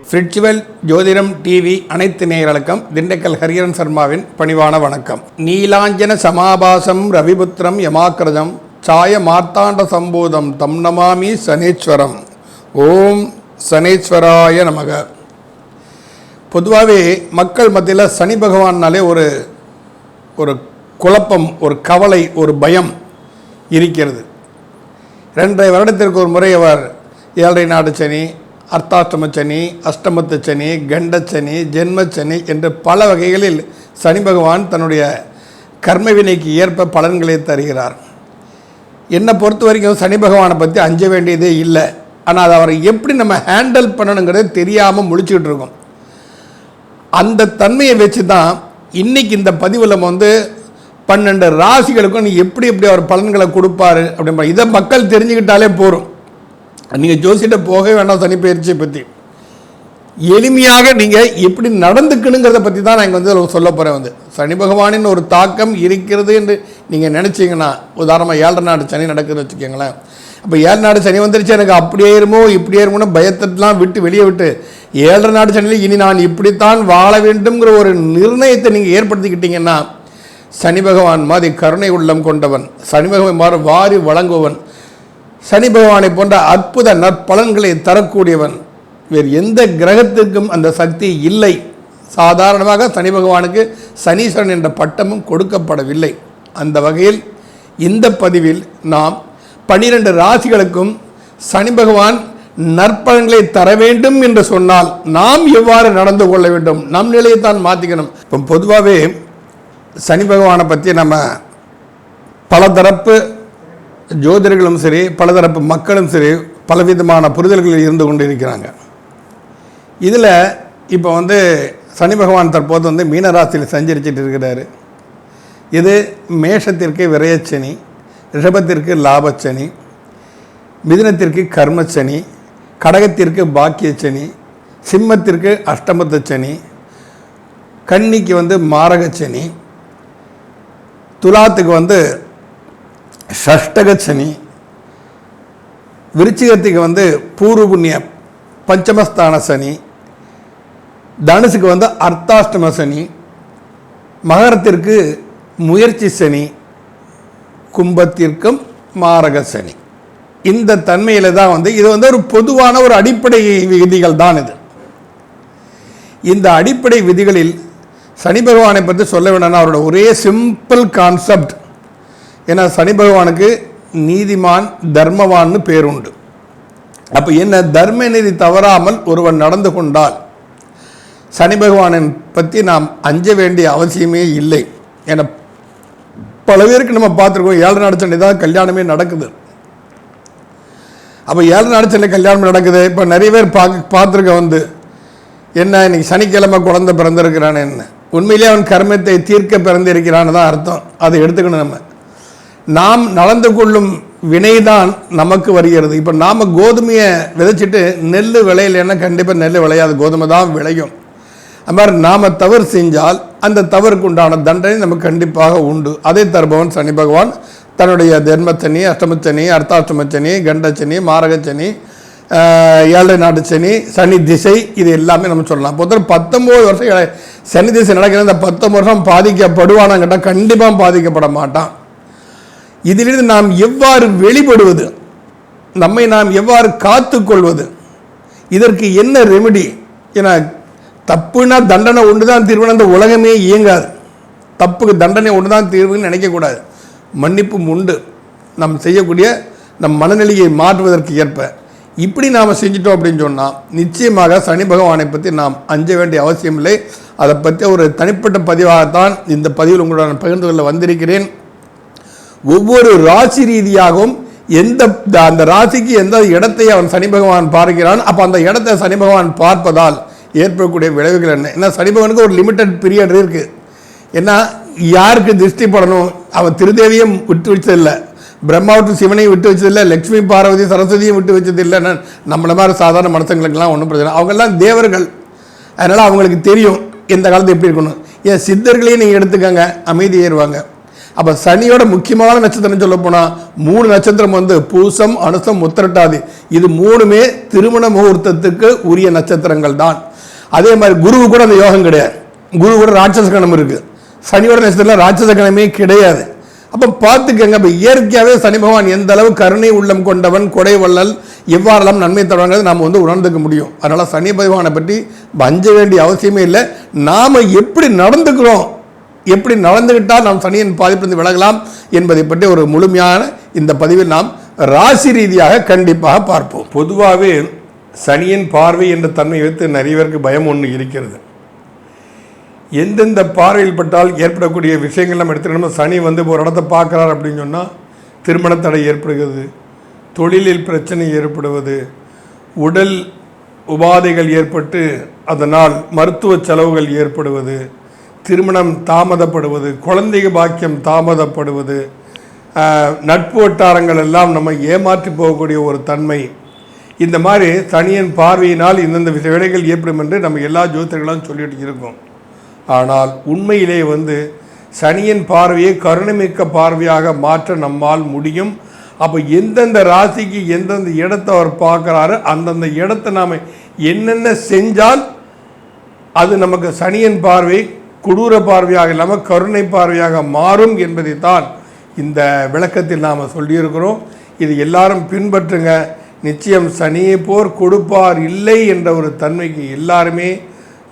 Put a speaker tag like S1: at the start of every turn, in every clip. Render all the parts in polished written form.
S1: Spiritual ஜோதிடம் TV அனைத்து நேயர்களுக்கும் திண்டுக்கல் ஹரிஹரன் சர்மாவின் பணிவான வணக்கம். நீலாஞ்சன சமாபாசம் ரவிபுத்திரம் யமாக்கிரதம் சாய மார்த்தாண்ட சம்போதம் தம் நமாமி சனீஸ்வரம். ஓம் சனீஸ்வராய நமக. பொதுவாகவே மக்கள் மத்தியில் சனி பகவான்னாலே ஒரு குழப்பம், ஒரு கவலை, ஒரு பயம் இருக்கிறது. 2.5 வருடத்திற்கு ஒரு முறை அவர் 7.5 நாடு சனி, அர்த்தாஷ்டம சனி, அஷ்டமத்து சனி, கண்டச்சனி, ஜென்மச்சனி என்று பல வகைகளில் சனி பகவான் தன்னுடைய கர்மவினைக்கு ஏற்ப பலன்களை தருகிறார். என்னை பொறுத்த வரைக்கும் சனி பகவானை பற்றி அஞ்ச வேண்டியதே இல்லை. ஆனால் அதை அவரை எப்படி நம்ம ஹேண்டில் பண்ணணுங்கிறது தெரியாமல் முழிச்சுக்கிட்டு இருக்கோம். அந்த தன்மையை வச்சு தான் இன்றைக்கி இந்த பதிவில் நம்ம 12 ராசிகளுக்கும் நீ எப்படி அவர் பலன்களை கொடுப்பாரு அப்படின்ற இதை மக்கள் தெரிஞ்சுக்கிட்டாலே போகும். நீங்கள் ஜோசிட்ட போகவே வேண்டாம். சனி பயிற்சியை பற்றி எளிமையாக நீங்கள் எப்படி நடந்துக்கணுங்கிறத பற்றி தான் நான் இங்கே சொல்ல போகிறேன். சனி பகவானின் ஒரு தாக்கம் இருக்கிறது என்று நீங்கள் நினச்சிங்கன்னா, உதாரணமாக 7.5 நாடு சனி நடக்குதுன்னு வச்சுக்கோங்களேன். அப்போ 7 நாடு சனி வந்துருச்சு, எனக்கு அப்படி ஏறுமோ இப்படி ஏறுமோன்னு பயத்தெல்லாம் வெளியே விட்டு 7.5 நாடு சனியில் இனி நான் இப்படித்தான் வாழ வேண்டும்ங்கிற ஒரு நிர்ணயத்தை நீங்கள் ஏற்படுத்திக்கிட்டீங்கன்னா, சனி பகவான் மாதிரி கருணை உள்ளம் கொண்டவன், சனி பகவான் மாதிரி வாரி வழங்குவன், சனி பகவானை போன்ற அற்புத நற்பலன்களை தரக்கூடியவன் வேறு எந்த கிரகத்திற்கும் அந்த சக்தி இல்லை. சாதாரணமாக சனி பகவானுக்கு சனீஸ்வரன் என்ற பட்டமும் கொடுக்கப்படவில்லை. அந்த வகையில் இந்த பதிவில் நாம் 12 ராசிகளுக்கும் சனி பகவான் நற்பலன்களை தர வேண்டும் என்று சொன்னால் நாம் எவ்வாறு நடந்து கொள்ள வேண்டும், நம் நிலையைத்தான் மாற்றிக்கணும். இப்போ பொதுவாகவே சனி பகவானை பற்றி நம்ம பலதரப்பு ஜோதிடர்களும் சரி, பலதரப்பு மக்களும் சரி, பலவிதமான புரிதல்களில் இருந்து கொண்டு இருக்கிறாங்க. இதில் இப்போ சனி பகவான் தற்போது மீனராசியில் சஞ்சரிச்சிட்டு இருக்கிறாரு. இது மேஷத்திற்கு விரயச்சனி, ரிஷபத்திற்கு லாபச்சனி, மிதுனத்திற்கு கர்மச்சனி, கடகத்திற்கு பாக்கியச்சனி, சிம்மத்திற்கு அஷ்டமத்து சனி, கன்னிக்கு மாரகச்சனி, துலாத்துக்கு ஷஷ்டகச்சனி, விருச்சிகத்துக்கு பூர்வ புண்ணிய பஞ்சமஸ்தான சனி, தனுசுக்கு அர்த்தாஷ்டம சனி, மகரத்திற்கு முயற்சி சனி, கும்பத்திற்கும் மாரக சனி. இந்த தன்மையில் தான் இது ஒரு பொதுவான ஒரு அடிப்படை விதிகள் தான். இந்த அடிப்படை விதிகளில் சனி பகவானை பற்றி சொல்ல வேண்டாம்னா அவரோட ஒரே சிம்பிள் கான்செப்ட். ஏன்னா சனி பகவானுக்கு நீதிமான், தர்மவான்னு பேருண்டு. அப்போ என்ன, தர்ம நீதி தவறாமல் ஒருவன் நடந்து கொண்டால் சனி பகவானை பற்றி நாம் அஞ்ச வேண்டிய அவசியமே இல்லை. ஏன்னா பல பேருக்கு நம்ம பார்த்துருக்கோம், 7 நாடு சண்டை தான் கல்யாணமே நடக்குது. அப்போ 7 நாடு சண்டை கல்யாணம் நடக்குது. இப்போ நிறைய பேர் பார்த்துருக்க என்ன இன்னைக்கு சனிக்கிழமை குழந்தை பிறந்திருக்கிறான்னு, என்ன உண்மையிலே அவன் கர்மத்தை தீர்க்க பிறந்திருக்கிறான்னு தான் அர்த்தம். அதை எடுத்துக்கணும். நாம் நடந்து கொள்ளும் வினைதான் நமக்கு வருகிறது. இப்போ நாம் கோதுமையை விதைச்சிட்டு நெல் விளையலைன்னா கண்டிப்பாக நெல் விளையாது, கோதுமை தான் விளையும். அது மாதிரி நாம் தவறு செஞ்சால் அந்த தவறுக்கு உண்டான தண்டனை நமக்கு கண்டிப்பாக உண்டு. அதை தருபவன் சனி பகவான் தன்னுடைய ஜென்மச்சனி, அஷ்டமச்சனி, அர்த்தாஷ்டமச்சனி, கண்டச்சனி, மாரகச்சனி, 7 நாடு சனி, சனி திசை, இது எல்லாமே நம்ம சொல்லலாம். இப்போ 19 வருஷம் சனி திசை நடக்கிற இந்த 19 வருஷம் பாதிக்கப்படுவானான்னு கேட்டால் கண்டிப்பாக பாதிக்கப்பட மாட்டான். இதிலிருந்து நாம் எவ்வாறு வெளிப்படுவது, நம்மை நாம் எவ்வாறு காத்து கொள்வது, இதற்கு என்ன ரெமெடி? ஏன்னா தப்புனா தண்டனை ஒன்று தான் தீர்வுன்னு அந்த உலகமே இயங்காது. தப்புக்கு தண்டனை ஒன்று தான் தீர்வுன்னு நினைக்கக்கூடாது. மன்னிப்பும் உண்டு. நாம் செய்யக்கூடிய நம் மனநிலையை மாற்றுவதற்கு ஏற்ப இப்படி நாம் செஞ்சிட்டோம் அப்படின்னு சொன்னால் நிச்சயமாக சனி பகவானை பற்றி நாம் அஞ்ச வேண்டிய அவசியம் இல்லை. அதை பற்றி ஒரு தனிப்பட்ட பதிவாகத்தான் இந்த பதிவில் உங்களுடன் பகிர்ந்து கொள்ள வந்திருக்கிறேன். ஒவ்வொரு ராசி ரீதியாகவும் அந்த ராசிக்கு எந்த இடத்தை அவன் சனி பகவான் பார்க்கிறான், அப்போ அந்த இடத்தை சனி பகவான் பார்ப்பதால் ஏற்படக்கூடிய விளைவுகள் என்ன? ஏன்னா சனி பகவானுக்கு ஒரு லிமிட்டட் பீரியட் இருக்குது. ஏன்னா யாருக்கு திருஷ்டி படணும், அவன் திருதேவியும் விட்டு வச்சதில்லை, பிரம்மாவுக்கு சிவனையும் விட்டு வச்சதில்லை, லக்ஷ்மி பார்வதி சரஸ்வதியும் விட்டு வச்சதில்லை. நம்மளை மாதிரி சாதாரண மனுஷங்களுக்கெல்லாம் ஒன்றும் பிரச்சனை. அவங்கெல்லாம் தேவர்கள், அதனால் அவங்களுக்கு தெரியும் எந்த காலத்து எப்படி இருக்கணும். ஏன் சித்தர்களையும் நீங்கள் எடுத்துக்கங்க, அமைதி ஏறுவாங்க. அப்போ சனியோட முக்கியமான நட்சத்திரம் சொல்ல போனால் 3 நட்சத்திரம் வந்து பூசம், அனுசம், உத்திரட்டாதி. இது 3மே திருமண முகூர்த்தத்துக்கு உரிய நட்சத்திரங்கள் தான். அதே மாதிரி குருவு கூட அந்த யோகம் கிடையாது. குரு கூட ராட்சச கணம் இருக்குது. சனியோட நட்சத்திரத்தில் ராட்சச கணமே கிடையாது. அப்போ பார்த்துக்கங்க, இப்போ இயற்கையாகவே சனி பகவான் எந்த அளவு கருணை உள்ளம் கொண்டவன், கொடை வள்ளல், எவ்வாறெல்லாம் நன்மை தருவாங்கிறது நாம் வந்து உணர்ந்துக்க முடியும். அதனால் சனி பகவானை பற்றி அஞ்ச வேண்டிய அவசியமே இல்லை. நாம் எப்படி நடந்துக்கிறோம், எப்படி நடந்துக்கிட்டால் நாம் சனியின் பாதிப்பிலிருந்து விலகலாம் என்பதை பற்றி ஒரு முழுமையான இந்த பதிவில் நாம் ராசி ரீதியாக கண்டிப்பாக பார்ப்போம். பொதுவாகவே சனியின் பார்வை என்ற தன்மை வைத்து நிறைய பேருக்கு பயம் ஒன்று இருக்கிறது. எந்தெந்த பார்வையில் பட்டால் ஏற்படக்கூடிய விஷயங்கள் நம்ம எடுத்துக்கணும். சனி வந்து ஒரு இடத்தை பார்க்குறார் அப்படின்னு சொன்னால் திருமண தடை ஏற்படுகிறது, தொழிலில் பிரச்சனை ஏற்படுவது, உடல் உபாதைகள் ஏற்பட்டு அதனால் மருத்துவ செலவுகள் ஏற்படுவது, திருமணம் தாமதப்படுவது, குழந்தை பாக்கியம் தாமதப்படுவது, நட்பு வட்டாரங்கள் எல்லாம் நம்ம ஏமாற்றி போகக்கூடிய ஒரு தன்மை. இந்த மாதிரி சனியின் பார்வையினால் இந்தந்த வேலைகள் ஏற்படும் என்று நம்ம எல்லா ஜோதிடர்களும் சொல்லிட்டு இருக்கோம். ஆனால் உண்மையிலே வந்து சனியின் பார்வையை கருணைமிக்க பார்வையாக மாற்ற நம்மால் முடியும். அப்போ எந்தெந்த ராசிக்கு எந்தெந்த இடத்தை அவர் பார்க்குறாரு, அந்தந்த இடத்தை நாம் என்னென்ன செஞ்சால் அது நமக்கு சனியின் பார்வை கொடூர பார்வையாக இல்லாமல் கருணை பார்வையாக மாறும் என்பதைத்தான் இந்த விளக்கத்தில் நாம் சொல்லியிருக்கிறோம். இது எல்லாரும் பின்பற்றுங்க. நிச்சயம் சனியை போர் கொடுப்பார் இல்லை என்ற ஒரு தன்மைக்கு எல்லாருமே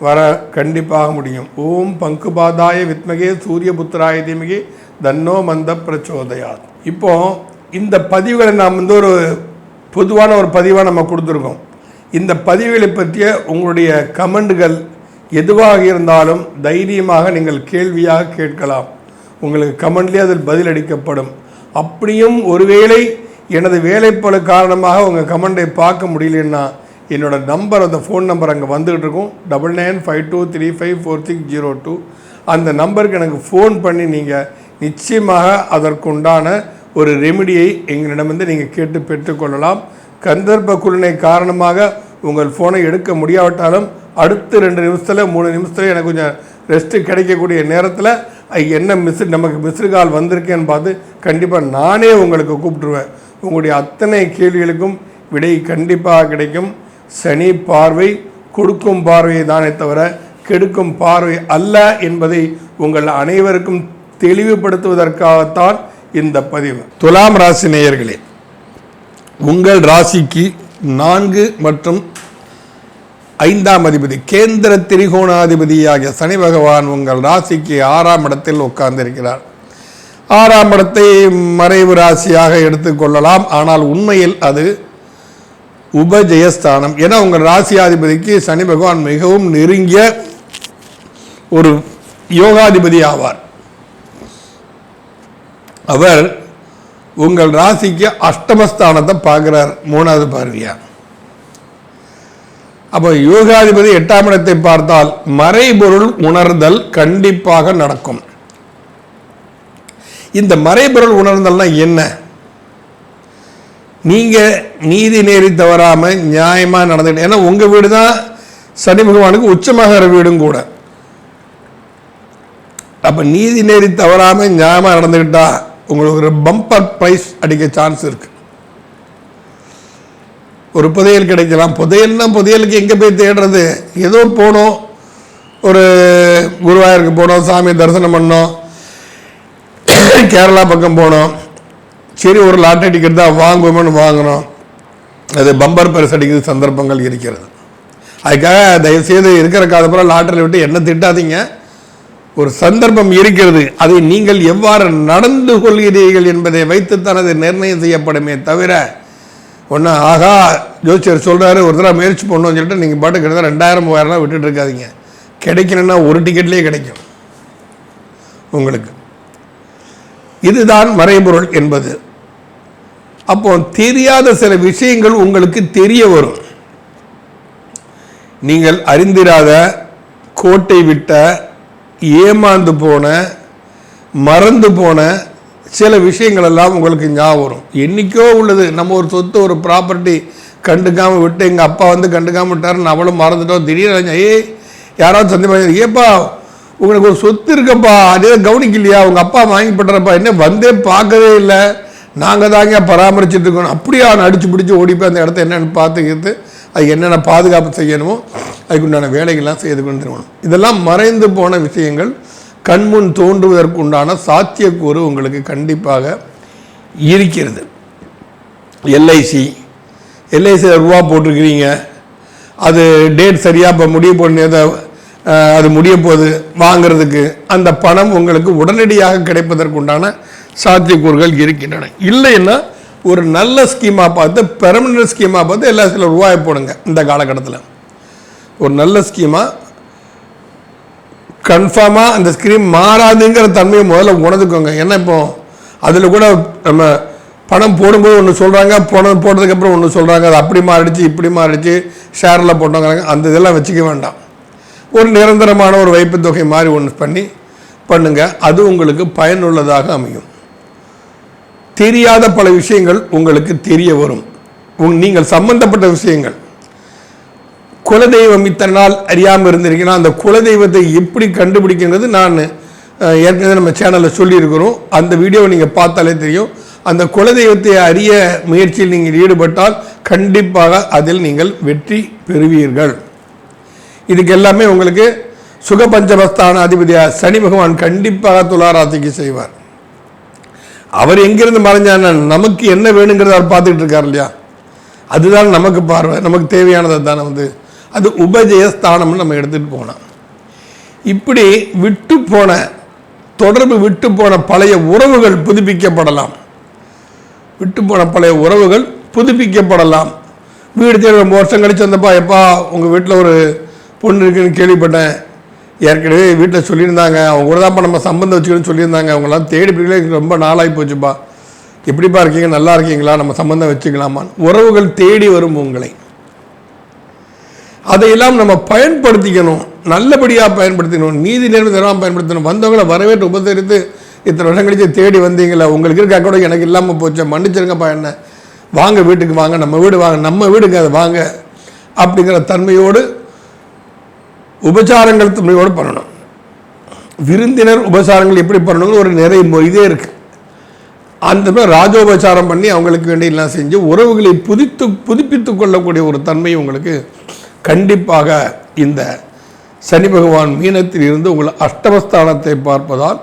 S1: வர கண்டிப்பாக முடியும். ஓம் பங்குபாதாய வித்மகே சூரியபுத்திராய தீமகே தன்னோ மந்த பிரச்சோதயாத். இப்போ இந்த பதிவுகளை நாம் வந்து ஒரு பொதுவான ஒரு பதிவாக நம்ம கொடுத்துருக்கோம். இந்த பதிவுகளை பற்றிய உங்களுடைய கமெண்டுகள் எதுவாக இருந்தாலும் தைரியமாக நீங்கள் கேள்வியாக கேட்கலாம். உங்களுக்கு கமெண்ட்லேயே அதில் பதில் அளிக்கப்படும். அப்படியும் ஒருவேளை எனது வேலைப்பளு காரணமாக உங்கள் கமெண்டை பார்க்க முடியலன்னா என்னோடய நம்பர், அந்த ஃபோன் நம்பர் அங்கே வந்துகிட்டு இருக்கும், 9952354602. அந்த நம்பருக்கு எனக்கு ஃபோன் பண்ணி நீங்கள் நிச்சயமாக அதற்குண்டான ஒரு ரெமிடியை எங்களிடமிருந்து நீங்கள் கேட்டு பெற்றுக்கொள்ளலாம். கந்தர்ப்ப குருணை காரணமாக உங்கள் ஃபோனை எடுக்க முடியாவிட்டாலும் அடுத்த 2 நிமிஷத்தில் 3 நிமிஷத்தில் எனக்கு கொஞ்சம் ரெஸ்ட்டு கிடைக்கக்கூடிய நேரத்தில் என்ன நமக்கு மிஸ்டு கால் வந்திருக்கேன்னு பார்த்து கண்டிப்பாக நானே உங்களுக்கு கூப்பிட்டுருவேன். உங்களுடைய அத்தனை கேள்விகளுக்கும் விடை கண்டிப்பாக கிடைக்கும். சனி பார்வை கொடுக்கும் பார்வையை தானே தவிர கெடுக்கும் பார்வை அல்ல என்பதை உங்கள் அனைவருக்கும் தெளிவுபடுத்துவதற்காகத்தான் இந்த பதிவு. துலாம் ராசி நேயர்களே, உங்கள் ராசிக்கு 4 மற்றும் 5ஆம் அதிபதி கேந்திர திரிகோணாதிபதியாகிய சனி பகவான் உங்கள் ராசிக்கு 6ஆம் இடத்தில் உட்கார்ந்திருக்கிறார். 6ஆம் இடத்தை மறைவு ராசியாக எடுத்துக்கொள்ளலாம். ஆனால் உண்மையில் அது உபஜயஸ்தானம். ஏன்னா உங்கள் ராசியாதிபதிக்கு சனி பகவான் மிகவும் நெருங்கிய ஒரு யோகாதிபதி ஆவார். அவர் உங்கள் ராசிக்கு அஷ்டமஸ்தானத்தை பார்க்கிறார், 3வது பார்வையா. அப்போ யோகாதிபதி 8ஆம் இடத்தை பார்த்தால் மறைபொருள் உணர்தல் கண்டிப்பாக நடக்கும். இந்த மறைபொருள் உணர்தல்னா என்ன? நீங்கள் நீதி நேரி தவறாமல் நியாயமாக நடந்துக்கிட்டு, ஏன்னா உங்கள் வீடு தான் சனி பகவானுக்கு உச்சமாகிற வீடும் கூட. அப்போ நீதி நேரி தவறாமல் நியாயமாக நடந்துக்கிட்டா உங்களுக்கு ஒரு பம்பர் ப்ரைஸ் அடிக்க சான்ஸ் இருக்கு. ஒரு புதையல் கிடைக்கலாம். புதையலுக்கு எங்கே போய் தேடுறது? ஏதோ போனோம், ஒரு குருவாயூருக்கு போனோம், சாமி தரிசனம் பண்ணோம், கேரளா பக்கம் போனோம், சரி ஒரு லாட்டரி டிக்கெட் தான் வாங்குவோம்னு வாங்கினோம், அது பம்பர் பரிசு அடிக்கிற சந்தர்ப்பங்கள் இருக்கிறது. அதுக்காக தயவுசெய்து இருக்கிற காலப்புறம் லாட்டரியில் விட்டு என்ன திட்டாதீங்க. ஒரு சந்தர்ப்பம் இருக்கிறது, அதை நீங்கள் எவ்வாறு நடந்து கொள்கிறீர்கள் என்பதை வைத்துத்தான் அது நிர்ணயம் செய்யப்படுமே தவிர ஒன்று ஆகா ஜோசியர் சொல்கிறாரு ஒரு தடவை முயற்சி பண்ணணும்னு சொல்லிட்டு நீங்கள் பாட்டு கிட்ட 2000-3000 விட்டுட்டு இருக்காதிங்க. கிடைக்கணும்னா ஒரு டிக்கெட்லேயே கிடைக்கும் உங்களுக்கு. இதுதான் மறைபொருள் என்பது. அப்போ தெரியாத சில விஷயங்கள் உங்களுக்கு தெரிய வரும். நீங்கள் அறிந்திராத, கோட்டை விட்ட, ஏமாந்து போன, மறந்து போன சில விஷயங்கள் எல்லாம் உங்களுக்கு ஞாபகம் வரும். என்றைக்கோ உள்ளது. நம்ம ஒரு சொத்து, ஒரு ப்ராப்பர்ட்டி கண்டுக்காமல் விட்டு எங்கள் அப்பா வந்து கண்டுக்காமல் விட்டார், அவளும் மறந்துட்டோம். திடீர்னு யாராவது சந்தேகம், ஏப்பா உங்களுக்கு ஒரு சொத்து இருக்கப்பா, அதே கவனிக்கலையா, உங்கள் அப்பா வாங்கி பண்ணுறப்பா, என்ன வந்தே பார்க்கவே இல்லை, நாங்கள் தாங்க பராமரிச்சுட்டு இருக்கணும், அப்படியா அடிச்சு பிடிச்சி ஓடிப்போய் அந்த இடத்த என்னென்னு பார்த்துக்கிட்டு அது என்னென்ன பாதுகாப்பு செய்யணுமோ அதுக்குண்டான வேலைகள்லாம் செய்து கொண்டு இருக்கணும். இதெல்லாம் மறைந்து போன விஷயங்கள் கண்முன் தோன்றுவதற்கு உண்டான சாத்தியக்கூறு உங்களுக்கு கண்டிப்பாக இருக்கிறது. எல்ஐசியில் ரூபா போட்டிருக்கிறீங்க, அது டேட் சரியாக இப்போ முடிய போனதை அது முடிய போது வாங்கிறதுக்கு அந்த பணம் உங்களுக்கு உடனடியாக கிடைப்பதற்கு உண்டான சாத்தியக்கூறுகள் இருக்கின்றன. இல்லைன்னா ஒரு நல்ல ஸ்கீமாக பார்த்து, பெர்மனன்ட் ஸ்கீமாக பார்த்து எல்லா சில ரூபாயை போடுங்க. இந்த காலகட்டத்தில் ஒரு நல்ல ஸ்கீமாக கன்ஃபார்மாக அந்த ஸ்கீம் மாறாதுங்கிற தன்மையை முதல்ல உணர்ந்துக்கோங்க. ஏன்னா இப்போ அதில் கூட நம்ம பணம் போடும்போது ஒன்று சொல்கிறாங்க, பணம் போட்டதுக்கப்புறம் ஒன்று சொல்கிறாங்க, அது அப்படி மாறிடுச்சு இப்படி மாறிடுச்சு ஷேரில் போட்டோங்கிறாங்க. அந்த இதெல்லாம் வச்சுக்க வேண்டாம். ஒரு நிரந்தரமான ஒரு வைப்பு தொகை மாதிரி ஒன்று பண்ணுங்க. அது உங்களுக்கு பயனுள்ளதாக அமையும். தெரியாத பல விஷயங்கள் உங்களுக்கு தெரிய வரும். நீங்கள் சம்பந்தப்பட்ட விஷயங்கள், குலதெய்வம் இத்தனை நாள் அறியாமல் இருந்திருக்கீங்கன்னா அந்த குலதெய்வத்தை எப்படி கண்டுபிடிக்கிறது நான் ஏற்கனவே நம்ம சேனலில் சொல்லியிருக்கிறோம். அந்த வீடியோவை நீங்கள் பார்த்தாலே தெரியும். அந்த குலதெய்வத்தை அறிய முயற்சியில் நீங்கள் ஈடுபட்டால் கண்டிப்பாக அதில் நீங்கள் வெற்றி பெறுவீர்கள். இதுக்கு எல்லாமே உங்களுக்கு சுகபஞ்சமஸ்தான அதிபதியாக சனி பகவான் கண்டிப்பாக துளாராசிக்கு செய்வார். அவர் எங்கிருந்து மறைஞ்சான நமக்கு என்ன வேணுங்கிறத அவர் பார்த்துக்கிட்டு இருக்கார் இல்லையா, அதுதான் நமக்கு பார்வை, நமக்கு தேவையானதை தானே அது உபஜயஸ்தானம்னு நம்ம எடுத்துகிட்டு போனோம். இப்படி தொடர்பு விட்டு போன பழைய உறவுகள் புதுப்பிக்கப்படலாம். வீடு தேடி ரொம்ப வருஷம் கழிச்சு வந்தப்பா, எப்பா உங்கள் வீட்டில் ஒரு பொண்ணு இருக்குன்னு கேள்விப்பட்டேன், ஏற்கனவே வீட்டில் சொல்லியிருந்தாங்க, அவங்க கூட தான்ப்பா நம்ம சம்பந்தம் வச்சுக்கணும்னு சொல்லியிருந்தாங்க, அவங்களாம் தேடி பிடிக்கல, ரொம்ப நாளாகி போச்சுப்பா, எப்படிப்பா இருக்கீங்க, நல்லா இருக்கீங்களா, நம்ம சம்பந்தம் வச்சுக்கலாமான்னு உறவுகள் தேடி வரும் உங்களை. அதையெல்லாம் நம்ம பயன்படுத்திக்கணும், நல்லபடியாக பயன்படுத்திக்கணும், நீதி நேர்மை தரமாக பயன்படுத்தணும். வந்தவங்களை வரவேற்று உபசரித்து இத்தனை வருஷம் கழிச்சு தேடி வந்தீங்களா, உங்களுக்கு இருக்க கூட எனக்கு இல்லாமல் போச்சு, மன்னிச்சிருங்கப்பா, என்ன வாங்க வீட்டுக்கு வாங்க, நம்ம வீடு வாங்க, நம்ம வீடுக்கு அதை வாங்க அப்படிங்கிற தன்மையோடு உபச்சாரங்கள் தன்மையோடு பண்ணணும். விருந்தினர் உபச்சாரங்கள் எப்படி பண்ணணும்னு ஒரு நிறைய இதே இருக்குது. அந்த மாதிரி ராஜோபச்சாரம் பண்ணி அவங்களுக்கு வேண்டியெல்லாம் செஞ்சு உறவுகளை புதுப்பித்து கொள்ளக்கூடிய ஒரு தன்மை உங்களுக்கு கண்டிப்பாக இந்த சனி பகவான் மீனத்தில் இருந்து உங்கள் அஷ்டமஸ்தானத்தை பார்ப்பதால்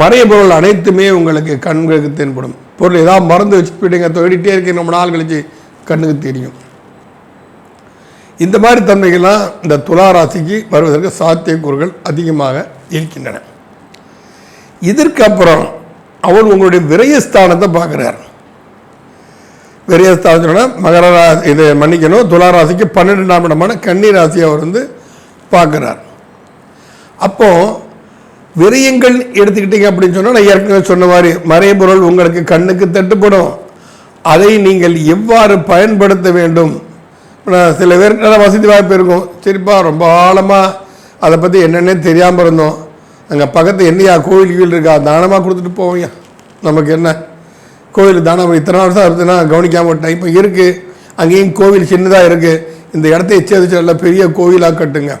S1: மறைய பொருள் அனைத்துமே உங்களுக்கு கண்களுக்கு தென்படும். பொருள் ஏதாவது மறந்து வச்சு போயிட்டீங்க, தேடிட்டே இருக்க நம்ம நாள் கழிச்சு கண்ணுக்கு தெரியும். இந்த மாதிரி தன்மைகள்லாம் இந்த துளாராசிக்கு வருவதற்கு சாத்தியக்கூறுகள் அதிகமாக இருக்கின்றன. இதற்கு அப்புறம் அவர் உங்களுடைய விரயஸ்தானத்தை பார்க்குறார். விரயஸ்தானத்தோட மகர ராசி, இதை மன்னிக்கணும், துளாராசிக்கு 12ஆம் இடமான கன்னி ராசியை அவர் பார்க்குறார். அப்போது விரயங்கள் எடுத்துக்கிட்டீங்க அப்படின்னு சொன்னால், நான் ஏற்கனவே சொன்ன மாதிரி மறைபொருள் உங்களுக்கு கண்ணுக்கு தட்டுப்படும். அதை நீங்கள் எவ்வாறு பயன்படுத்த வேண்டும். சில பேருக்கு நல்ல வசதி வாய்ப்பு இருக்கும், சரிப்பா ரொம்ப ஆழமாக அதை பற்றி என்னென்னே தெரியாமல் இருந்தோம், அங்கே பக்கத்து என்னையா கோவில் இருக்கா, தானமாக கொடுத்துட்டு போவீங்க, நமக்கு என்ன கோவில் தானம் இத்தனை வருஷம் இருக்குதுன்னா கவனிக்காமல் விட்டேன், இப்போ இருக்குது அங்கேயும் கோவில் சின்னதாக இருக்குது, இந்த இடத்த எச்சரிச்சு நல்ல பெரிய கோவிலாக கட்டுங்க.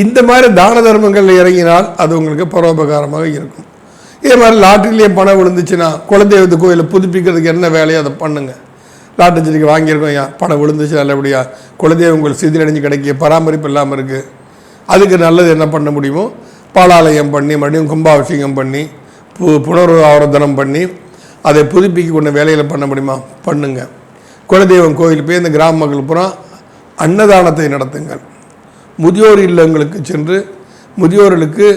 S1: இந்த மாதிரி தான தர்மங்கள் இறங்கினால் அது உங்களுக்கு பரோபகாரமாக இருக்கும். இதே மாதிரி லாட்டரியிலேயே பணம் விழுந்துச்சுன்னா குலதெய்வத்து கோயிலை புதுப்பிக்கிறதுக்கு என்ன வேலையோ அதை பண்ணுங்கள். லாட்டரி சீட்டுக்கு வாங்கியிருக்கோம், ஏன் பணம் விழுந்துச்சு நல்லபடியாக குலதெய்வம் உங்களுக்கு சிதிலடைஞ்சு கிடைக்க பராமரிப்பு இல்லாமல் இருக்குது, அதுக்கு நல்லது என்ன பண்ண முடியுமோ பாலாலயம் பண்ணி மறுபடியும் கும்பாபிஷேகம் பண்ணி புனராவர்த்தனம் பண்ணி அதை புதுப்பிக்க கொண்ட வேலையில் பண்ண முடியுமா பண்ணுங்க. குலதெய்வம் கோயில் போய் இந்த கிராம மக்கள் பூரா அன்னதானத்தை நடத்துங்கள். முதியோர் இல்லங்களுக்கு சென்று முதியோர்களுக்கு